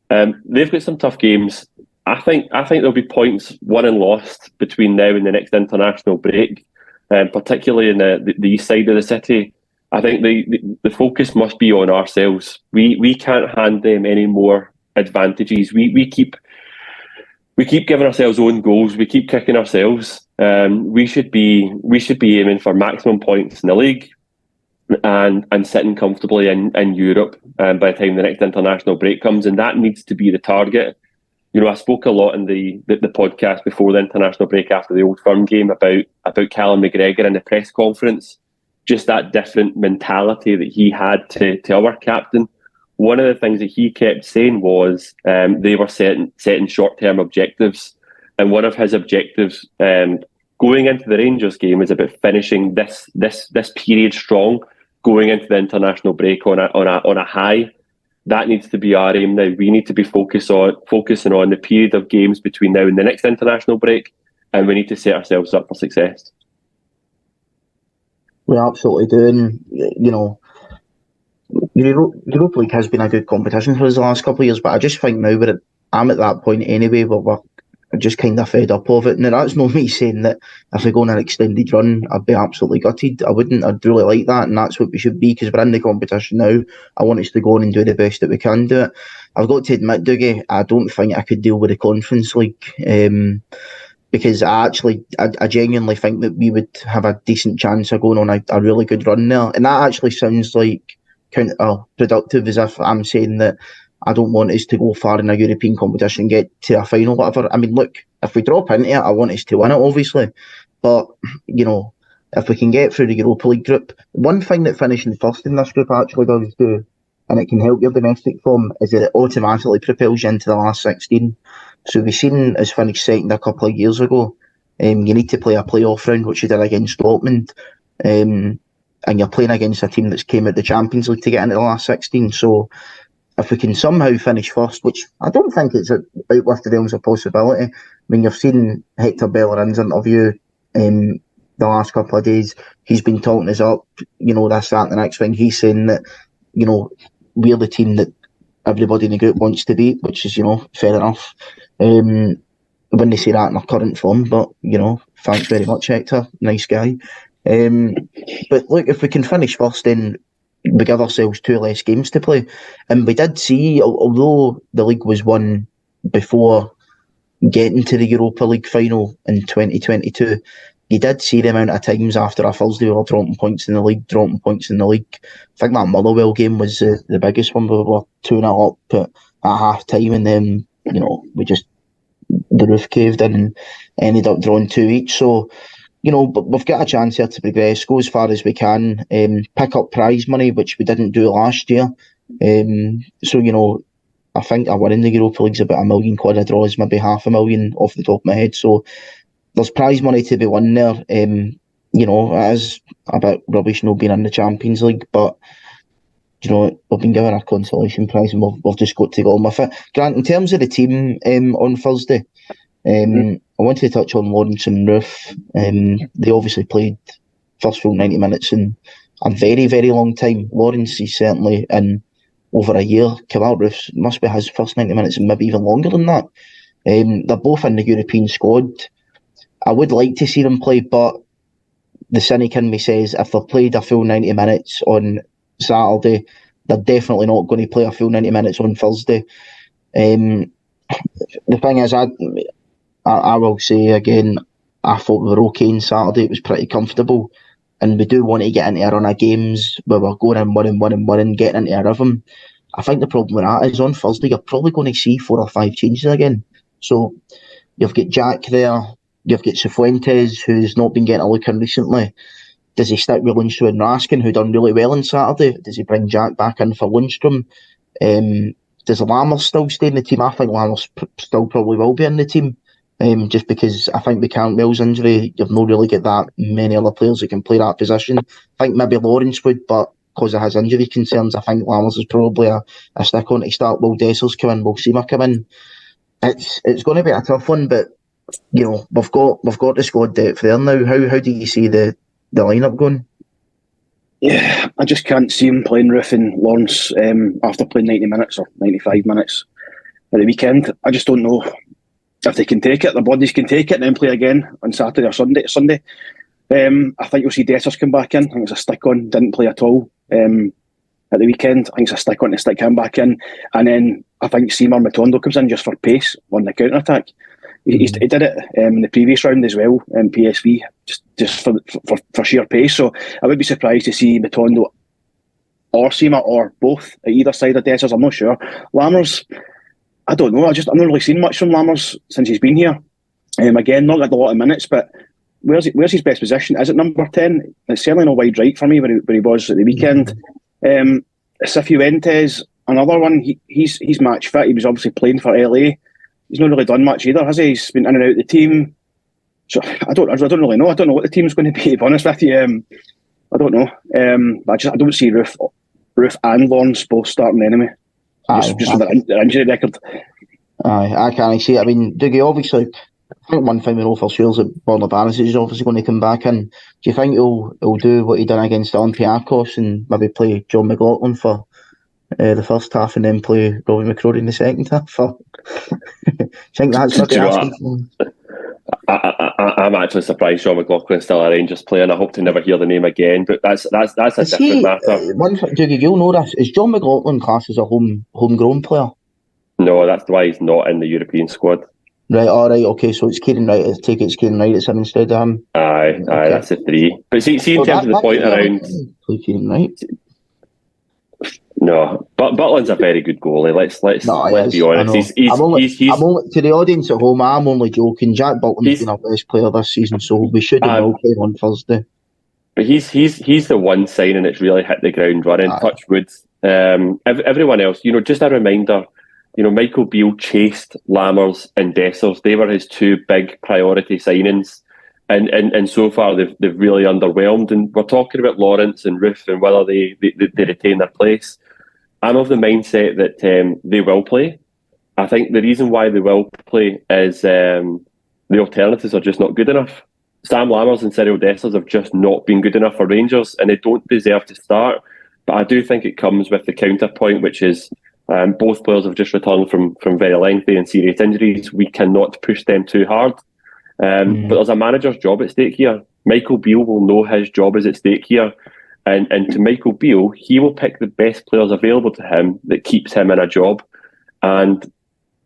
They've got some tough games. I think there'll be points won and lost between now and the next international break, particularly in the east side of the city. I think the focus must be on ourselves. We can't hand them any more advantages. We keep giving ourselves own goals. We keep kicking ourselves. We should be aiming for maximum points in the league and sitting comfortably in Europe by the time the next international break comes, and that needs to be the target. I spoke a lot in the podcast before the international break after the Old Firm game about Callum McGregor in the press conference, just that different mentality that he had to our captain. One of the things that he kept saying was they were setting short-term objectives, and one of his objectives going into the Rangers game is about finishing this period strong, going into the international break on a high. That needs to be our aim now. We need to be focusing on the period of games between now and the next international break, and we need to set ourselves up for success. We absolutely do, and Europa League has been a good competition for us the last couple of years, but I just think now I'm at that point anyway where we're just kind of fed up of it. Now, that's not me saying that if we go on an extended run, I'd be absolutely gutted. I wouldn't. I'd really like that, and that's what we should be, because we're in the competition now. I want us to go on and do the best that we can do it. I've got to admit, Dougie, I don't think I could deal with the Conference League, because I genuinely think that we would have a decent chance of going on a really good run there. And that actually sounds like counterproductive, as if I'm saying that I don't want us to go far in a European competition and get to a final, whatever. I mean, look, if we drop into it, I want us to win it, obviously. But, if we can get through the Europa League group, one thing that finishing first in this group actually does do, and it can help your domestic form, is that it automatically propels you into the last 16. So we've seen us finish second a couple of years ago. You need to play a playoff round, which you did against Dortmund. And you're playing against a team that's came out the Champions League to get into the last 16. So if we can somehow finish first, which I don't think it's out with the realms of possibility. I mean, you've seen Hector Bellerin's interview the last couple of days. He's been talking us up, this, that, and the next thing. He's saying that, we're the team that everybody in the group wants to beat, which is, fair enough. When they say that in their current form, but, thanks very much, Hector. Nice guy. But look, if we can finish first, then we give ourselves 2 less games to play. And we did see, although the league was won before getting to the Europa League final in 2022, you did see the amount of times after a Thursday we were dropping points in the league. I think that Motherwell game was the biggest one. We were 2-0 up at half time, and then, the roof caved in and ended up drawing 2 each. So, but we've got a chance here to progress, go as far as we can, pick up prize money, which we didn't do last year. So, I think a win in the Europa League's about £1 million. A draw is maybe £500,000 off the top of my head. So there's prize money to be won there. It is a bit rubbish not being in the Champions League, but we've been given a consolation prize and we've just got to go on with it. Grant, in terms of the team on Thursday, I wanted to touch on Lawrence and Roof. They obviously played first full 90 minutes in a very, very long time. Lawrence is certainly in over a year. Kamal Roof's must be his first 90 minutes and maybe even longer than that. They're both in the European squad. I would like to see them play, but the cynic in me says if they've played a full 90 minutes on Saturday, they're definitely not going to play a full 90 minutes on Thursday. The thing is, I will say again, I thought we were okay on Saturday. It was pretty comfortable, and we do want to get into a run of games where we're going and winning, getting into a rhythm. I think the problem with that is on Thursday you're probably going to see 4 or 5 changes again. So you've got Jack there, you've got Cifuentes, who's not been getting a look in recently. Does he stick with Lundstrom and Raskin, who done really well on Saturday? Does he bring Jack back in for Lundstrom? Does Lammers still stay in the team? I think Lammers still probably will be in the team. Just because I think with Cantwell's injury, you've not really got that many other players that can play that position. I think maybe Lawrence would, but because of his injury concerns, I think Lammers is probably a stick on to start. Will Desser's come in, Will Seamer come in. It's going to be a tough one, but we've got the squad depth there now. How do you see the lineup going? Yeah, I just can't see him playing Roof and Lawrence after playing 90 minutes or 95 minutes at the weekend. I just don't know if they can take it, their bodies can take it, and then play again on Saturday or Sunday. I think you'll see Dessers come back in. I think it's a stick on, didn't play at all at the weekend. I think it's a stick on to stick him back in. And then I think Seymour Matondo comes in just for pace on the counter-attack. He did it in the previous round as well in PSV, just for sheer pace. So I would be surprised to see Matondo or Seymour or both at either side of Dessers. I'm not sure. Lammers, I don't know. I've not really seen much from Lammers since he's been here. Again, not got a lot of minutes, but where's his best position? Is it number 10? It's certainly not wide right for me where he was at the weekend. Cifuentes, another one. He's match fit. He was obviously playing for LA. He's not really done much either, has he? He's been in and out of the team. So I don't really know. I don't know what the team's going to be. To be honest with you, I don't know. I don't see Roof and Lawrence both starting anyway. Just with their injury record. I can't see it. I mean, Dougie, obviously, I think one thing we know for sure is that Borna Barnes is obviously going to come back in. Do you think he'll do what he done against Olympiacos and maybe play John McLaughlin for the first half and then play Robbie McCrory in the second half? I think that's maybe asking for. I'm actually surprised John McLaughlin's still a Rangers player, and I hope to never hear the name again. But that's a different matter. One thing, Dougie, you'll know this: is John McLaughlin classed as a homegrown player? No, that's why he's not in the European squad. Right, all right, okay. So it's Kieran Wright. I take it it's Kieran Wright that's him instead of him. Aye, that's a three. But see in terms of the point around Kieran Wright. No, but Butland's a very good goalie. Let's be honest. I'm only, to the audience at home, I'm only joking. Jack Butland's been our best player this season, so we should have all played on Thursday. But he's the one signing that's really hit the ground running. Touch wood. Everyone else, just a reminder. Michael Beale chased Lammers and Dessers. They were his two big priority signings. And so far they've really underwhelmed. And we're talking about Lawrence and Roof and whether they retain their place. I'm of the mindset that they will play. I think the reason why they will play is the alternatives are just not good enough. Sam Lammers and Cyril Dessers have just not been good enough for Rangers, and they don't deserve to start. But I do think it comes with the counterpoint, which is both players have just returned from very lengthy and serious injuries. We cannot push them too hard. But there's a manager's job at stake here. Michael Beale will know his job is at stake here. And to Michael Beale, he will pick the best players available to him that keeps him in a job. And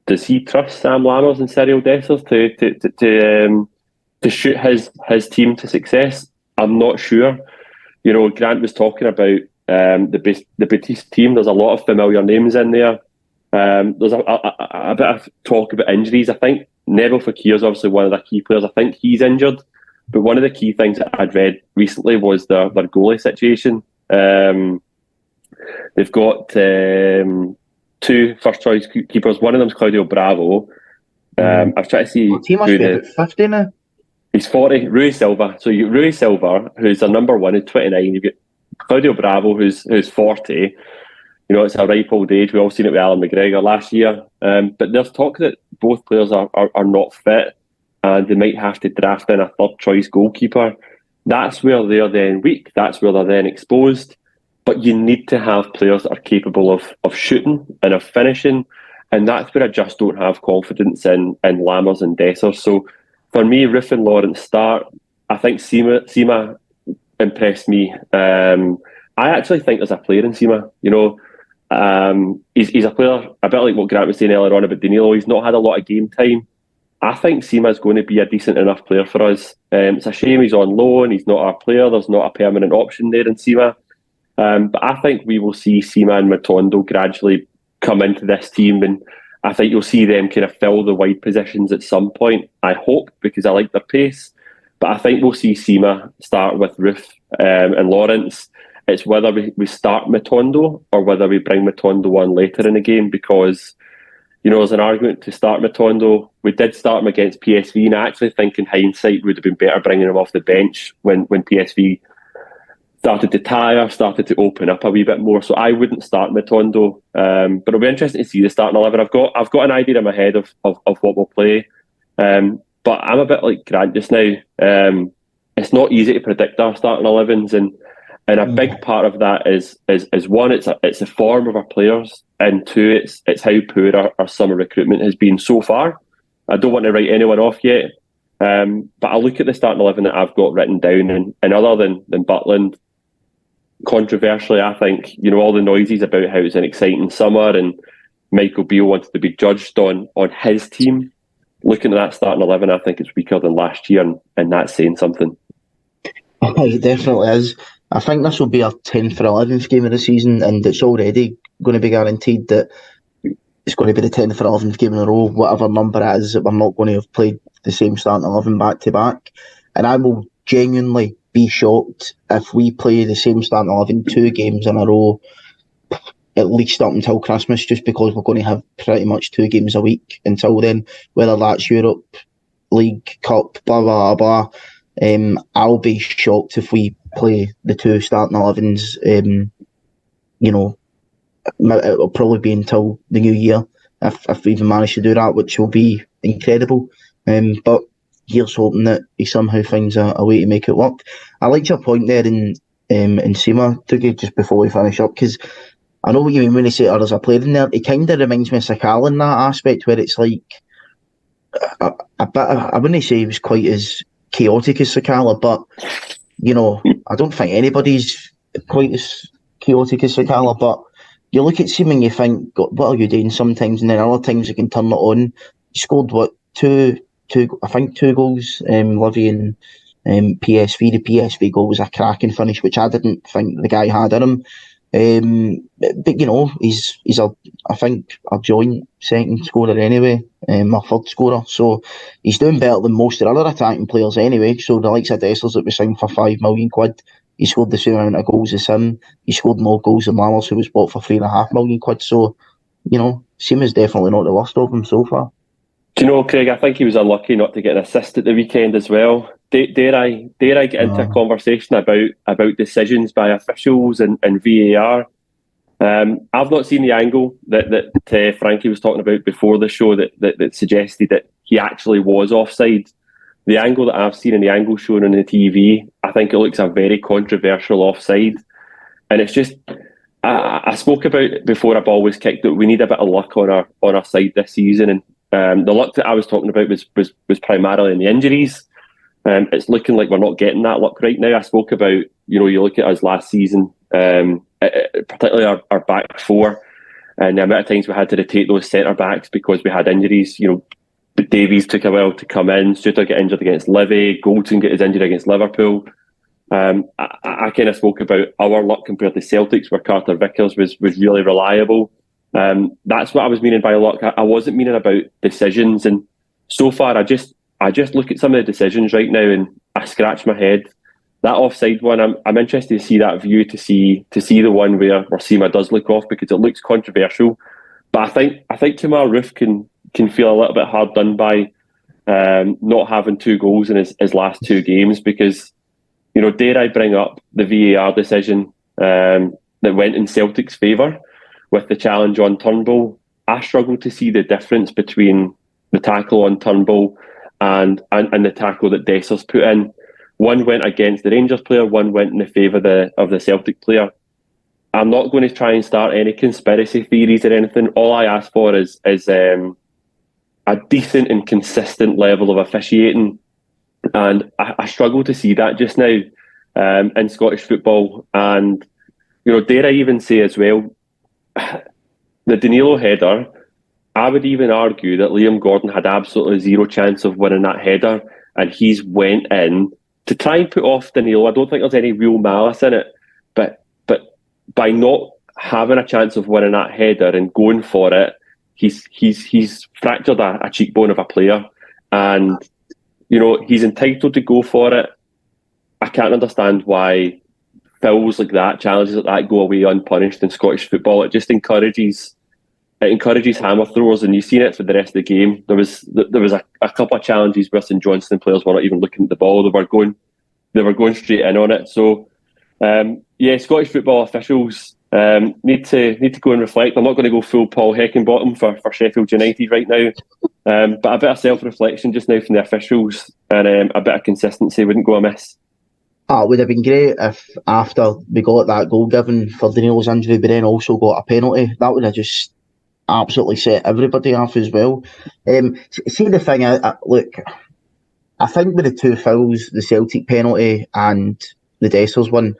does he trust Sam Lammers and Cyril Dessers to shoot his team to success? I'm not sure. Grant was talking about the Batiste team. There's a lot of familiar names in there. There's a bit of talk about injuries. I think Neville Fekir is obviously one of their key players. I think he's injured. But one of the key things that I'd read recently was their goalie situation. They've got two first-choice keepers. One of them's Claudio Bravo. I've tried to see he must be about 50 now. He's 40. Rui Silva. So you Rui Silva, who's their number one, is 29. You've got Claudio Bravo, who's 40. It's a ripe old age. We've all seen it with Alan McGregor last year. But there's talk that both players are not fit, and they might have to draft in a third-choice goalkeeper. That's where they're then weak. That's where they're then exposed. But you need to have players that are capable of shooting and of finishing, and that's where I just don't have confidence in Lammers and Dessers. So for me, Roof and Lawrence start. I think Sima impressed me. I actually think there's a player in Sima. He's a player, a bit like what Grant was saying earlier on about Danilo. He's not had a lot of game time. I think Seema is going to be a decent enough player for us. It's a shame he's on loan. He's not our player. There's not a permanent option there in Seema. But I think we will see Seema and Matondo gradually come into this team, and I think you'll see them kind of fill the wide positions at some point. I hope, because I like their pace. But I think we'll see Seema start with Roof and Lawrence. It's whether we start Matondo or whether we bring Matondo on later in the game, because there's an argument to start Matondo. We did start him against PSV, and I actually think in hindsight would have been better bringing him off the bench when PSV started to tire, started to open up a wee bit more. So I wouldn't start Matondo, but it'll be interesting to see the starting 11. I've got an idea in my head of what we'll play, but I'm a bit like Grant just now. It's not easy to predict our starting 11s, and a big part of that is one, it's the form of our players, and two, it's how poor our summer recruitment has been so far. I don't want to write anyone off yet, but I look at the starting 11 that I've got written down, and other than Butland, controversially, I think all the noises about how it's an exciting summer and Michael Beale wanted to be judged on his team. Looking at that starting 11, I think it's weaker than last year, and that's saying something. It definitely is. I think this will be our 10th or 11th game of the season, and it's already going to be guaranteed that it's going to be the 10th or 11th game in a row, whatever number it is, that we're not going to have played the same starting 11 back to back. And I will genuinely be shocked if we play the same starting 11 2 games in a row, at least up until Christmas, just because we're going to have pretty much 2 games a week until then, whether that's Europe League, Cup, blah, blah, blah. I'll be shocked if we play the 2 starting 11s. It'll probably be until the new year if we even manage to do that, which will be incredible. But here's hoping that he somehow finds a way to make it work. I liked your point there in Seema, Dougie, just before we finish up, because I know what you mean when you say there's a player in there. It kind of reminds me of Sakala in that aspect, where it's like a bit. I wouldn't say he was quite as chaotic as Sakala, but I don't think anybody's quite as chaotic as Sakala. But you look at Seema and you think, God, what are you doing sometimes? And then other times you can turn it on. He scored two goals. Livy and PSV. The PSV goal was a cracking finish, which I didn't think the guy had in him. But he's I think a joint second scorer anyway, a third scorer. So he's doing better than most of the other attacking players anyway. So the likes of Dessers that was signed for £5 million, he scored the same amount of goals as him. He scored more goals than Lammers, who was bought for £3.5 million. So Seema's definitely not the worst of them so far. Do you know, Craig, I think he was unlucky not to get an assist at the weekend as well. Dare I get into a conversation about decisions by officials and VAR? I've not seen the angle that Frankie was talking about before the show that suggested that he actually was offside. The angle that I've seen and the angle shown on the TV, I think it looks a very controversial offside. And it's just, I spoke about it before a ball was kicked, that we need a bit of luck on our side this season. And the luck that I was talking about was primarily in the injuries. It's looking like we're not getting that luck right now. I spoke about, you look at us last season, particularly our back four, and the amount of times we had to rotate those centre backs because we had injuries. Davies took a while to come in. Suter got injured against Livy. Goldson got his injury against Liverpool. I kind of spoke about our luck compared to Celtic's, where Carter Vickers was really reliable. That's what I was meaning by luck. I wasn't meaning about decisions. And so far, I just look at some of the decisions right now and I scratch my head. That offside one, I'm interested to see that view, to see the one where Seema does look off, because it looks controversial. But I think Kemar Roof can feel a little bit hard done by not having 2 goals in his last 2 games, because dare I bring up the VAR decision that went in Celtic's favour with the challenge on Turnbull. I struggle to see the difference between the tackle on Turnbull and the tackle that Dessers put in. One went against the Rangers player, one went in the favour of the Celtic player. I'm not going to try and start any conspiracy theories or anything. All I ask for is a decent and consistent level of officiating. And I struggle to see that just now in Scottish football. And, dare I even say as well, the Danilo header, I would even argue that Liam Gordon had absolutely zero chance of winning that header, and he's went in to try and put off Danilo. I don't think there's any real malice in it, but by not having a chance of winning that header and going for it, he's fractured a cheekbone of a player, and he's entitled to go for it. I can't understand why fouls like that, challenges like that, go away unpunished in Scottish football. It just encourages hammer throwers, and you've seen it for the rest of the game. There was a couple of challenges where St Johnstone players were not even looking at the ball; they were going straight in on it. So, Scottish football officials need to go and reflect. I'm not going to go full Paul Heckingbottom for Sheffield United right now, but a bit of self-reflection just now from the officials and a bit of consistency wouldn't go amiss. It would have been great if after we got that goal given for Danilo's injury, we then also got a penalty. That would have just absolutely set everybody off as well. See, the thing, look, I think with the 2 fouls, the Celtic penalty and the Dessers one,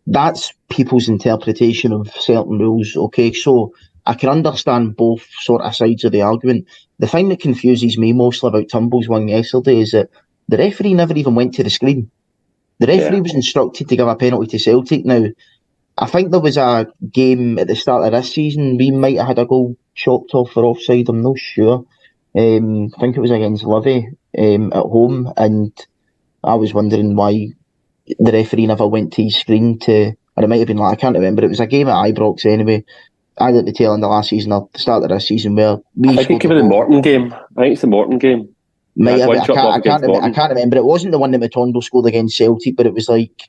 that's people's interpretation of certain rules. Okay, so I can understand both sort of sides of the argument. The thing that confuses me mostly about Turnbull's one yesterday is that the referee never even went to the screen. The referee was instructed to give a penalty to Celtic. Now, I think there was a game at the start of this season, we might have had a goal chopped off for offside, I'm not sure. I think it was against Livy at home, and I was wondering why the referee never went to his screen or it might have been I can't remember, it was a game at Ibrox anyway, either at the tail end of last season or the start of this season, where I think it could be the Morton game. I think it's the Morton game. Might have, one I shot can't, off I can't, against remember, I Morton. can't remember. It wasn't the one that Matondo scored against Celtic, but it was like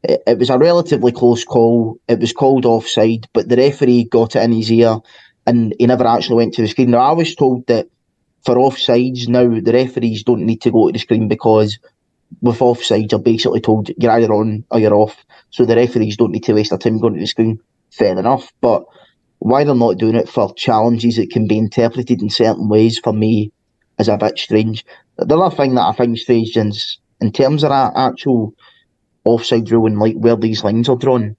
it was a relatively close call. It was called offside, but the referee got it in his ear, and he never actually went to the screen. Now I was told that for offsides now the referees don't need to go to the screen because with offsides you're basically told you're either on or you're off, so the referees don't need to waste their time going to the screen. Fair enough, but why they're not doing it for challenges that can be interpreted in certain ways for me is a bit strange. The other thing that I find strange is in terms of that actual offside rule and like where these lines are drawn.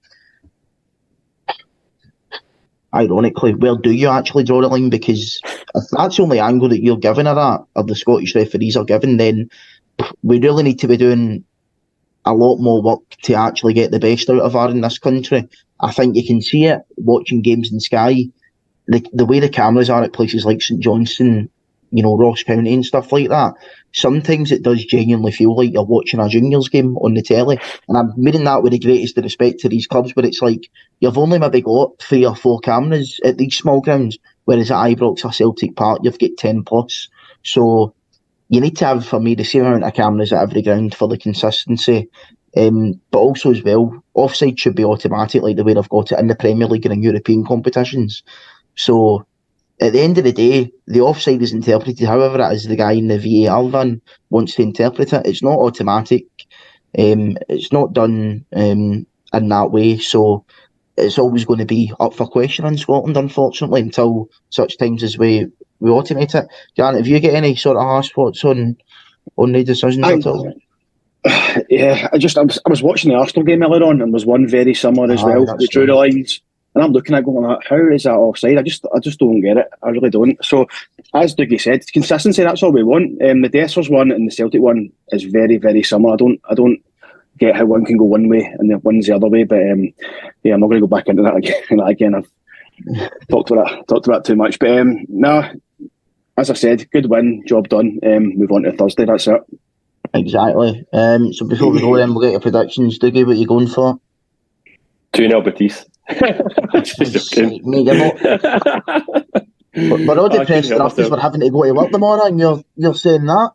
Ironically, where do you actually draw the line? Because if that's the only angle that you're giving of that, or the Scottish referees are giving, then we really need to be doing a lot more work to actually get the best out of VAR in this country. I think you can see it watching games in Sky. The way the cameras are at places like St Johnstone, Ross County and stuff like that, sometimes it does genuinely feel like you're watching a juniors game on the telly. And I'm meaning that with the greatest of respect to these clubs, but it's like you've only maybe got 3 or 4 cameras at these small grounds, whereas at Ibrox or Celtic Park you've got 10 plus. So you need to have, for me, the same amount of cameras at every ground for the consistency. But also as well, offside should be automatic like the way they've got it in the Premier League and in European competitions. So at the end of the day, the offside is interpreted however it is the guy in the VAR van wants to interpret it. It's not automatic. It's not done in that way. So it's always going to be up for question in Scotland, unfortunately, until such times as we automate it. Jan, have you got any sort of harsh thoughts on the decisions at all? Yeah, I was watching the Arsenal game earlier on, and there's one very similar as well. They drew the lines, and I'm looking at going like, how is that offside? I just don't get it. I really don't. So, as Dougie said, consistency. That's all we want. The Dessers one and the Celtic one is very, very similar. I don't get how one can go one way and the one's the other way. But yeah, I'm not going to go back into that again. I've talked about that too much. But no, as I said, good win, job done. Move on to Thursday. That's it. Exactly. So before we go then, we'll get your predictions. Dougie, what are you going for? 2-0 Batiste. Just joking. We're all depressed enough because we're having to go to work tomorrow and you're saying that?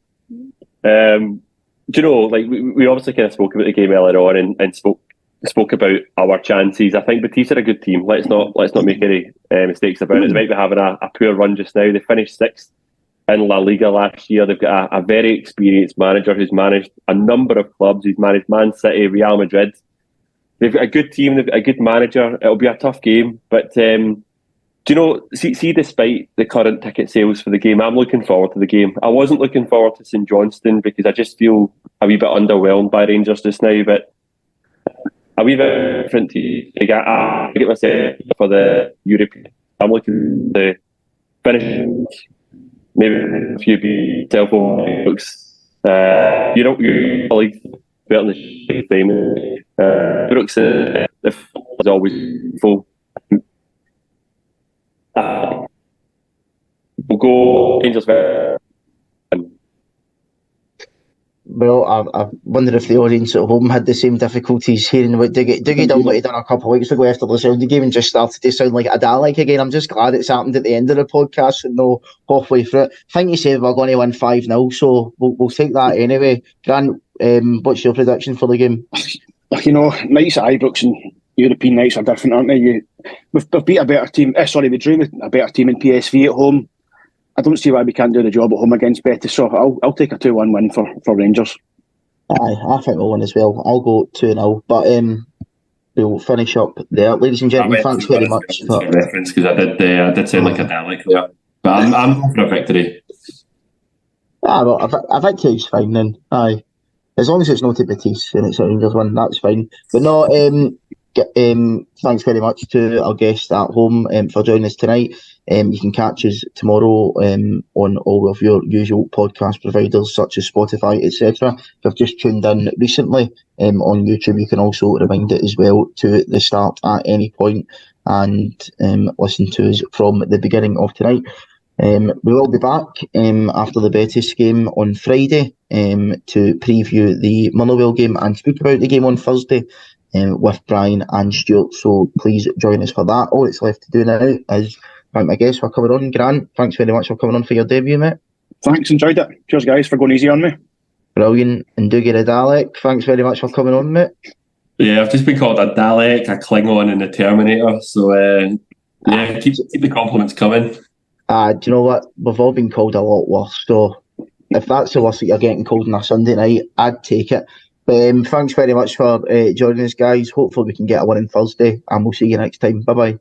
Do you know, like we obviously kind of spoke about the game earlier on and spoke about our chances. I think Batiste are a good team. Let's not make any mistakes about it. They might be having a poor run just now. They finished 6th in La Liga last year. They've got a very experienced manager who's managed a number of clubs. He's managed Man City, Real Madrid. They've got a good team. They've got a good manager. It'll be a tough game. But do you know, see, despite the current ticket sales for the game, I'm looking forward to the game. I wasn't looking forward to St Johnstone because I just feel a wee bit underwhelmed by Rangers just now. But a wee bit different to get myself for the European. I'm looking to finish maybe a few telephone books. Europa League better than the same. Ibrox is always full. We'll go Rangers. Well, I wonder if the audience at home had the same difficulties hearing what Dougie done what he done a couple of weeks ago after the Celtic game and just started to sound like a Dalek again. I'm just glad it's happened at the end of the podcast and no halfway through it. I think you said we're going to win 5-0, so we'll take that anyway. Grant, what's your prediction for the game? Nights at Ibrox and European nights are different, aren't they? We've beat a better team. We drew with a better team in PSV at home. I don't see why we can't do the job at home against Betis, so I'll take a 2-1 win for Rangers. Aye, I think we'll win as well. I'll go 2-0, but we'll finish up there. Ladies and gentlemen, thanks very much for reference because I did sound like a Dalek there, but I'm going for a victory. Well, a victory's fine then. Aye, as long as it's not to Batiste and it's a Rangers win, that's fine. But no, thanks very much to our guest at home for joining us tonight. You can catch us tomorrow on all of your usual podcast providers such as Spotify, etc. If you've just tuned in recently on YouTube, you can also rewind it as well to the start at any point and listen to us from the beginning of tonight. We will be back after the Betis game on Friday to preview the Motherwell game and speak about the game on Thursday with Brian and Stuart. So please join us for that. All that's left to do now is thank my guests for coming on. Grant, thanks very much for coming on for your debut, mate. Thanks, enjoyed it. Cheers, guys, for going easy on me. Brilliant. And Dougie the Dalek, thanks very much for coming on, mate. Yeah, I've just been called a Dalek, a Klingon, and a Terminator. So yeah, keep the compliments coming. Do you know what? We've all been called a lot worse. So if that's the worst that you're getting called on a Sunday night, I'd take it. But thanks very much for joining us, guys. Hopefully we can get a win on Thursday, and we'll see you next time. Bye bye.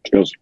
Cheers.